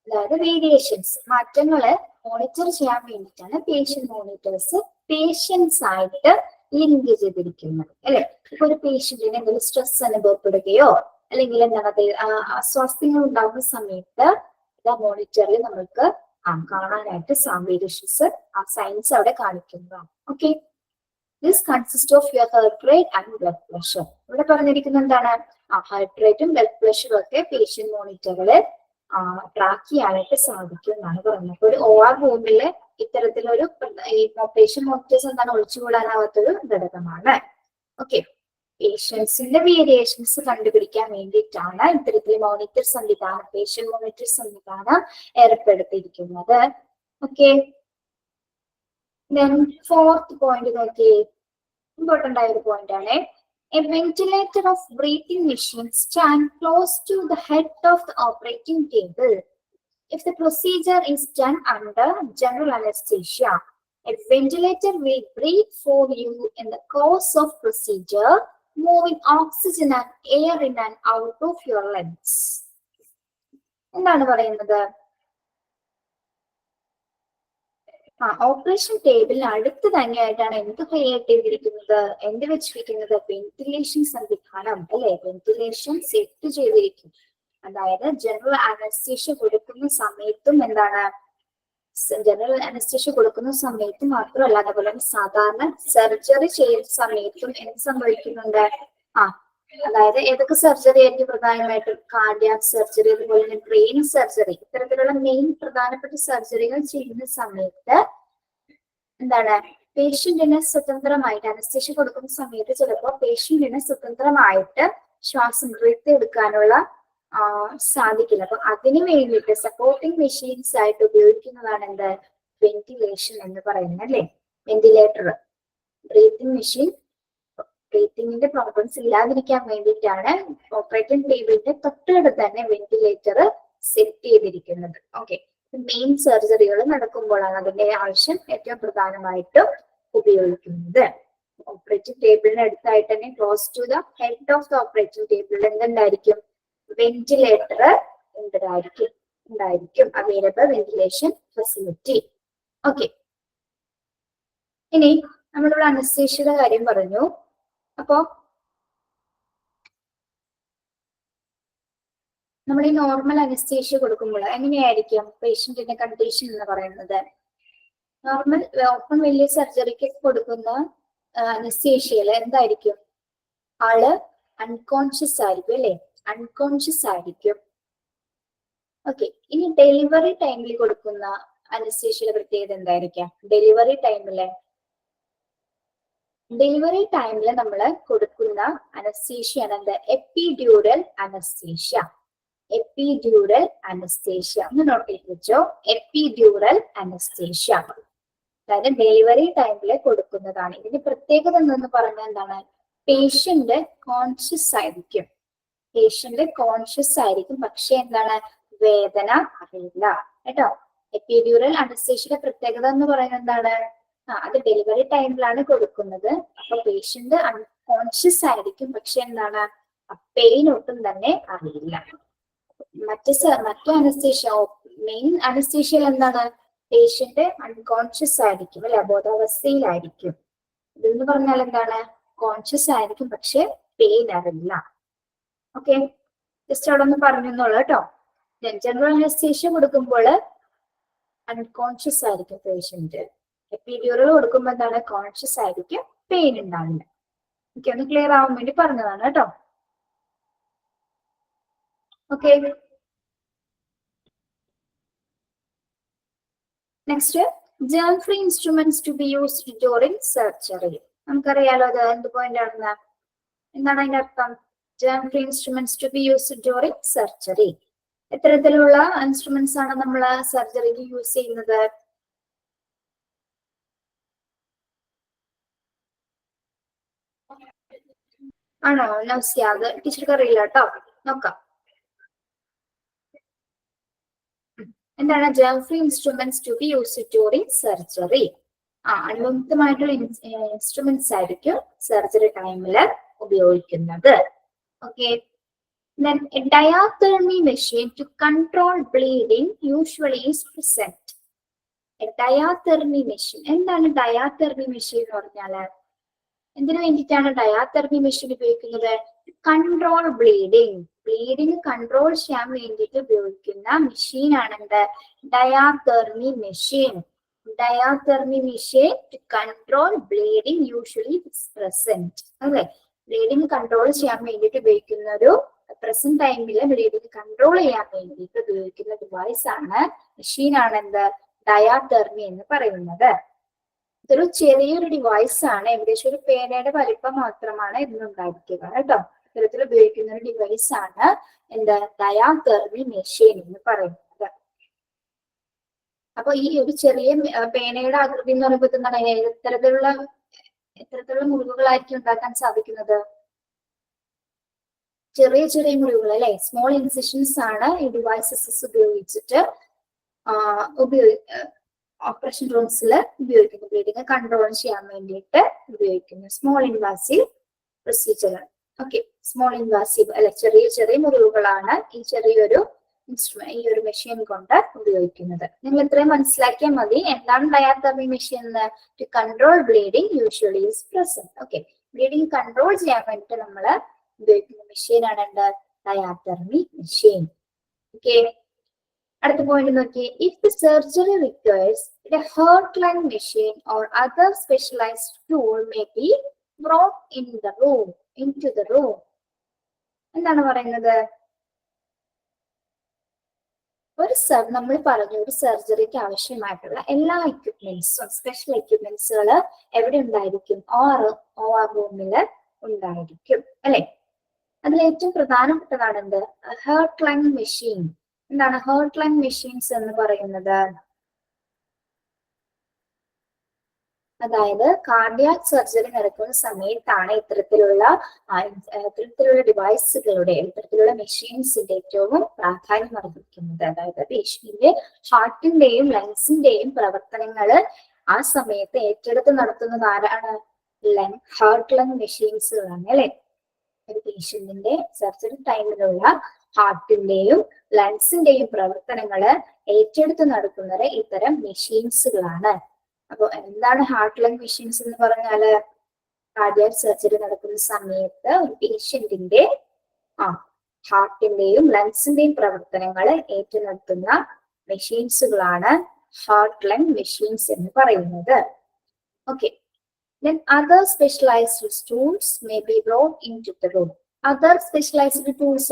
അതായത് വേരിയേഷൻസ്, മാറ്റങ്ങള് മോണിറ്റർ ചെയ്യാൻ വേണ്ടിയിട്ടാണ് പേഷ്യന്റ് മോണിറ്റേഴ്സ് പേഷ്യൻസ് ആയിട്ട് ലിങ്ക് ചെയ്തിരിക്കുന്നത് അല്ലെ? ഇപ്പൊ ഒരു പേഷ്യന്റിന് എന്തെങ്കിലും സ്ട്രെസ് അനുഭവപ്പെടുകയോ അല്ലെങ്കിൽ എന്താണ് അസ്വാസ്ഥ്യങ്ങൾ ഉണ്ടാകുന്ന സമയത്ത് മോണിറ്ററിൽ നമ്മൾക്ക് കാണാനായിട്ട് വേരിയേഷൻസ് സയൻസ് അവിടെ കാണിക്കുന്നതാണ്. Okay, this consist of your heart rate and blood pressure. ഇവിടെ പറഞ്ഞിരിക്കുന്നത് എന്താണ്? ഹാർട്ട് റേറ്റും ബ്ലഡ് പ്രഷറും ഒക്കെ പേഷ്യന്റ് മോണിറ്ററിൽ ട്രാക്ക് ചെയ്യാനായിട്ട് സാധിക്കും എന്നാണ് പറയുന്നത്. അപ്പൊ ഒരു OR റൂമില് ഇത്തരത്തിലൊരു ഈ ഓപ്പറേഷൻ മോണിറ്റേഴ്സ് എന്താണ് ഒഴിച്ചുകൂടാനാവാത്തൊരു ഘടകമാണ്. ഓക്കെ, പേഷ്യൻസിന്റെ വേരിയേഷൻസ് കണ്ടുപിടിക്കാൻ വേണ്ടിയിട്ടാണ് ഇത്തരത്തിൽ മോണിറ്റർ സംവിധാനം, പേഷ്യന്റ് മോണിറ്റർ സംവിധാനം ഏർപ്പെടുത്തിയിരിക്കുന്നത്. ഓക്കെ, ഫോർത്ത് പോയിന്റ് നോക്കിയേ, ഇമ്പോർട്ടന്റ് ആയ ഒരു പോയിന്റ് ആണ്. A ventilator of breathing machine stand close to the head of the operating table if the procedure is done under general anesthesia. A ventilator will breathe for you in the course of procedure, moving oxygen and air in and out of your lungs. എന്താണ് പറയുന്നത്? Operation ടേബിളിന് അടുത്ത് തന്നെയായിട്ടാണ് എന്ത് create ചെയ്തിരിക്കുന്നത്, എന്ത് വെച്ചിരിക്കുന്നത്? Ventilation സംവിധാനം അല്ലെ, ventilation set ചെയ്തിരിക്കും. അതായത് ജനറൽ അനസ്തീഷ്യ കൊടുക്കുന്ന സമയത്തും എന്താണ്, ജനറൽ അനസ്തീഷ്യ കൊടുക്കുന്ന സമയത്ത് മാത്രമല്ല, അതുപോലെ തന്നെ സാധാരണ സർജറി ചെയ്യുന്ന സമയത്തും എന്ത് സംഭവിക്കുന്നുണ്ട്? അതായത് ഏതൊക്കെ സർജറി ആയിരിക്കും പ്രധാനമായിട്ടും? കാർഡിയാക് സർജറി, അതുപോലെ തന്നെ ബ്രെയിൻ സർജറി, ഇത്തരത്തിലുള്ള മെയിൻ പ്രധാനപ്പെട്ട സർജറികൾ ചെയ്യുന്ന സമയത്ത് എന്താണ്, പേഷ്യന്റിന് സ്വതന്ത്രമായിട്ട് അനസ്തീഷ്യ കൊടുക്കുന്ന സമയത്ത് ചിലപ്പോൾ പേഷ്യന്റിന് സ്വതന്ത്രമായിട്ട് ശ്വാസം എടുക്കാനുള്ള സാധിക്കില്ല. അപ്പൊ അതിനു വേണ്ടിയിട്ട് സപ്പോർട്ടിംഗ് മെഷീൻസ് ആയിട്ട് ഉപയോഗിക്കുന്നതാണ് എന്ത്? വെന്റിലേഷൻ എന്ന് പറയുന്നത് അല്ലെ. വെന്റിലേറ്റർ, ബ്രീത്തിങ് മെഷീൻ, ബ്രീത്തിങ്ങിന്റെ പ്രോബ്ലംസ് ഇല്ലാതിരിക്കാൻ വേണ്ടിയിട്ടാണ് ഓപ്പറേറ്റിംഗ് ടേബിളിന്റെ തൊട്ടടുത്ത് തന്നെ വെന്റിലേറ്റർ സെറ്റ് ചെയ്തിരിക്കുന്നത്. ഓക്കെ, മെയിൻ സർജറികൾ നടക്കുമ്പോഴാണ് അതിന്റെ ആവശ്യം ഏറ്റവും പ്രധാനമായിട്ടും ഉപയോഗിക്കുന്നത്. ഓപ്പറേറ്റിംഗ് ടേബിളിന് അടുത്തായിട്ട് തന്നെ close to the head of the operating ടേബിളിൽ എന്തുണ്ടായിരിക്കും? വെന്റിലേറ്റർ ഉണ്ടായിരിക്കും, അവൈലബിൾ വെന്റിലേഷൻ ഫെസിലിറ്റി. ഓക്കെ, ഇനി നമ്മളിവിടെ അനസ്തേഷ്യയുടെ കാര്യം പറഞ്ഞു. അപ്പോ നമ്മൾ ഈ നോർമൽ അനസ്തേഷ്യ കൊടുക്കുമ്പോൾ എങ്ങനെയായിരിക്കും പേഷ്യന്റിന്റെ കണ്ടീഷൻ എന്ന് പറയുന്നത്? നോർമൽ ഓപ്പൺ വലിയ സർജറിക്ക് കൊടുക്കുന്ന അനസ്തേഷ്യയില് എന്തായിരിക്കും? ആള് അൺകോൺഷ്യസ് ആയിരിക്കും അല്ലെ, അൺകോൺഷ്യസ് ആയിരിക്കും. ഓക്കെ, ഇനി ഡെലിവറി ടൈമിൽ കൊടുക്കുന്ന അനസ്തേഷ്യയുടെ പ്രത്യേകത എന്തായിരിക്കാം? ഡെലിവറി ടൈമില് നമ്മൾ കൊടുക്കുന്ന അനസ്തേഷ്യയാണ് എന്ത്? Epidural anaesthesia. എപ്പിഡ്യൂറൽ അനസ്തേഷ്യ ഒന്ന് നോട്ട് ചെയ്ത് വെച്ചോ, എപ്പിഡ്യൂറൽ അനസ്തേഷ്യ. അതായത് ഡെലിവറി ടൈമില് കൊടുക്കുന്നതാണ്. ഇതിന്റെ പ്രത്യേകത എന്തെന്ന് പറഞ്ഞാൽ എന്താണ്? പേഷ്യന്റ് കോൺഷ്യസ് ആയിരിക്കും, പക്ഷെ എന്താണ്? വേദന അറിയില്ല കേട്ടോ. എപ്പിഡ്യൂറൽ അനസ്തേഷ്യയുടെ പ്രത്യേകത എന്ന് പറയുന്നത് എന്താണ്? അത് ഡെലിവറി ടൈമിലാണ് കൊടുക്കുന്നത്. അപ്പൊ പേഷ്യന്റ് അൺകോൺഷ്യസ് ആയിരിക്കും, പക്ഷെ എന്താണ്? പെയിൻ ഒട്ടും തന്നെ അറിയില്ല. മറ്റു അനസ്തേഷ്യ, മെയിൻ അനസ്തേഷ്യയിൽ എന്താണ്? പേഷ്യന്റ് അൺകോൺഷ്യസ് ആയിരിക്കും അല്ലെ, അബോധാവസ്ഥയിലായിരിക്കും. ഇതെന്ന് പറഞ്ഞാൽ എന്താണ്? കോൺഷ്യസ് ആയിരിക്കും, പക്ഷെ പെയിൻ അറിയില്ല. ഓക്കെ, ജസ്റ്റ് അവിടെ ഒന്ന് പറഞ്ഞോളൂ കേട്ടോ. ജനറൽ അനസ്തേഷ്യ കൊടുക്കുമ്പോൾ അൺകോൺഷ്യസ് ആയിരിക്കും പേഷ്യന്റ്. എപ്പിഡ്യൂറൽ കൊടുക്കുമ്പോൾ എന്താണ്? കോൺഷ്യസ് ആയിരിക്കും, പെയിൻ ഉണ്ടാവില്ല. ഓക്കെ, ഒന്ന് ക്ലിയർ ആവാൻ വേണ്ടി പറഞ്ഞതാണ് കേട്ടോ. Okay, next, germ free instruments to be used during surgery. നമുക്കറിയാലോ അത് എന്ത് പോയിന്റ് ആണെന്ന്. എന്താണ് അതിന്റെ അർത്ഥം? Germ free instruments to be used during surgery. എത്തരത്തിലുള്ള ഇൻസ്ട്രുമെന്റ്സ് ആണ് നമ്മൾ സർജറിക്ക് യൂസ് ചെയ്യുന്നത്? ആണോ നൗസിയ? അത് ടീച്ചർക്ക് അറിയില്ല കേട്ടോ, നോക്കാം. എന്താണ് germ free instruments to be used during surgery? അണുവിമുക്തമായിട്ടുള്ള ഇൻസ്ട്രുമെന്റ്സ് ആയിരിക്കും സർജറി ടൈമിൽ ഉപയോഗിക്കുന്നത്. Okay, then a diathermy machine to control bleeding usually is present. A diathermy machine. എന്താണ് diathermy machine എന്ന് പറഞ്ഞാല്? എന്തിനു വേണ്ടിയിട്ടാണ് ഡയാതെർമി മെഷീൻ ഉപയോഗിക്കുന്നത്? കൺട്രോൾ ബ്ലീഡിങ് കൺട്രോൾ ചെയ്യാൻ വേണ്ടിയിട്ട് ഉപയോഗിക്കുന്ന മെഷീൻ ആണ് എന്ത്? Diathermy machine. To control bleeding usually present. അല്ലെ, ബ്ലീഡിങ് കൺട്രോൾ ചെയ്യാൻ വേണ്ടിയിട്ട് ഉപയോഗിക്കുന്ന ഒരു പ്രസന്റ് ടൈമിൽ ബ്ലീഡിങ് കൺട്രോൾ ചെയ്യാൻ വേണ്ടിയിട്ട് ഉപയോഗിക്കുന്ന ഡിവൈസ് ആണ്, മെഷീനാണ് എന്ത് ഡയാതെർമി എന്ന് പറയുന്നത്. ഇതൊരു ചെറിയൊരു ഡിവൈസ് ആണ്, ഏകദേശം ഒരു പേനയുടെ വലിപ്പം മാത്രമാണ് ഇതിനുണ്ടായിരിക്കുക കേട്ടോ. ഇത്തരത്തിൽ ഉപയോഗിക്കുന്ന ഒരു ഡിവൈസ് ആണ് എന്താ ഡയാതെർമി മെഷീൻ എന്ന് പറയുന്നത്. അപ്പൊ ഈ ഒരു ചെറിയ പേനയുടെ ആകൃതി എന്ന് പറയുമ്പോൾ എന്താണ്, എത്തരത്തിലുള്ള മുറിവുകളായിരിക്കും ഉണ്ടാക്കാൻ സാധിക്കുന്നത്? ചെറിയ ചെറിയ മുറിവുകൾ അല്ലെ, സ്മോൾ ഇൻസിഷൻസ് ആണ് ഈ ഡിവൈസസ് ഉപയോഗിച്ചിട്ട് ഓപ്പറേഷൻ റൂംസിൽ ഉപയോഗിക്കുന്നു, ബ്ലീഡിങ് കൺട്രോൾ ചെയ്യാൻ വേണ്ടിയിട്ട് ഉപയോഗിക്കുന്നു. Small invasive procedure. Okay, small invasive അല്ലെ, ചെറിയ ചെറിയ മുറിവുകളാണ് ഈ ചെറിയൊരു ഇൻസ്ട്രുമെന്റ്, ഈ ഒരു മെഷീൻ കൊണ്ട് ഉപയോഗിക്കുന്നത്. നിങ്ങൾ ഇത്രയും മനസ്സിലാക്കിയാൽ മതി. എന്താണ് diathermy machine? To control bleeding usually is present. Okay, bleeding control ചെയ്യാൻ വേണ്ടിയിട്ട് നമ്മൾ ഉപയോഗിക്കുന്ന മെഷീനാണ് എന്ത് ഡയാതെർമി മെഷീൻ. ഓക്കെ, അടുത്ത പോയിന്റ് നോക്കി. If the surgery requires a heart line machine or other specialized tool may be brought in the room into the room. എന്താണ് പറയുന്നത്? നമ്മൾ പറഞ്ഞു ഒരു സർജറിക്ക് ആവശ്യമായിട്ടുള്ള എല്ലാ എക്യുപ്മെന്റ്സും, സ്പെഷ്യൽ എക്യുപ്മെന്റ്സുകൾ എവിടെ ഉണ്ടായിരിക്കും? OR റൂമിൽ ഉണ്ടായിരിക്കും അല്ലെ. അതിൽ ഏറ്റവും പ്രധാനപ്പെട്ടതാണ് എന്ത്? Heart line machine. എന്താണ് ഹേർട്ട് ലൈൻ മെഷീൻസ് എന്ന് പറയുന്നത്? അതായത് കാർഡിയാക് സർജറി നടക്കുന്ന സമയത്താണ് ഇത്തരത്തിലുള്ള ഡിവൈസുകളുടെ, ഇത്തരത്തിലുള്ള മെഷീൻസിന്റെ ഏറ്റവും പ്രാധാന്യം അർഹിക്കുന്നത്. അതായത് പേഷ്യന്റിന്റെ ഹാർട്ടിന്റെയും ലങ്സിന്റെയും പ്രവർത്തനങ്ങൾ ആ സമയത്ത് ഏറ്റെടുത്ത് നടത്തുന്നത് ആരാണ്? ഹാർട്ട് ലങ് മെഷീൻസുകളാണ് അല്ലെ. ഒരു പേഷ്യന്റിന്റെ സർജറി ടൈമിലുള്ള ഹാർട്ടിന്റെയും ലങ്സിന്റെയും പ്രവർത്തനങ്ങൾ ഏറ്റെടുത്ത് നടത്തുന്നത് ഇത്തരം മെഷീൻസുകളാണ്. അപ്പൊ എന്താണ് ഹാർട്ട് ലങ് മെഷീൻസ് എന്ന് പറഞ്ഞാല്? കാർഡിയാക് സർജറി നടക്കുന്ന സമയത്ത് ഒരു പേഷ്യന്റിന്റെ ഹാർട്ടിന്റെയും ലങ്സിന്റെയും പ്രവർത്തനങ്ങൾ ഏറ്റെടുക്കുന്ന മെഷീൻസുകളാണ് ഹാർട്ട് ലങ് മെഷീൻസ് എന്ന് പറയുന്നത്. Okay, then other specialized tools may be brought into the room. Other specialized tools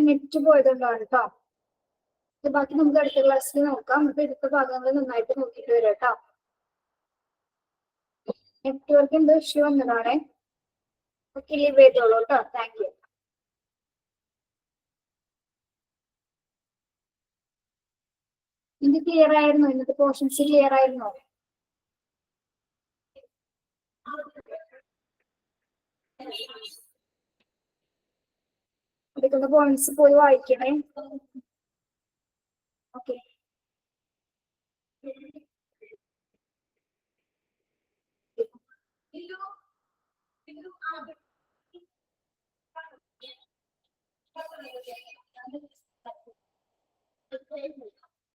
net പോയതുകൊണ്ടാണ് കേട്ടോ. ബാക്കി നമുക്ക് അടുത്ത ക്ലാസ്സിൽ നോക്കാം. നമുക്ക് എടുത്ത ഭാഗങ്ങൾ നന്നായിട്ട് നോക്കിയിട്ട് വരാം കേട്ടോ. നെറ്റ്വർക്ക് എന്തോ ഇഷ്യൂ വന്നതാണേ. ഓക്കെ, ലീവ് ചെയ്തോളൂ കേട്ടോ. Thank you. ഇത് ക്ലിയർ ആയിരുന്നോ? ഇന്നത്തെ പോർഷൻസ് ക്ലിയർ ആയിരുന്നോ? എടുക്കുന്ന പോയിന്റ്സ് പോയി വായിക്കണേ. ഓക്കെ.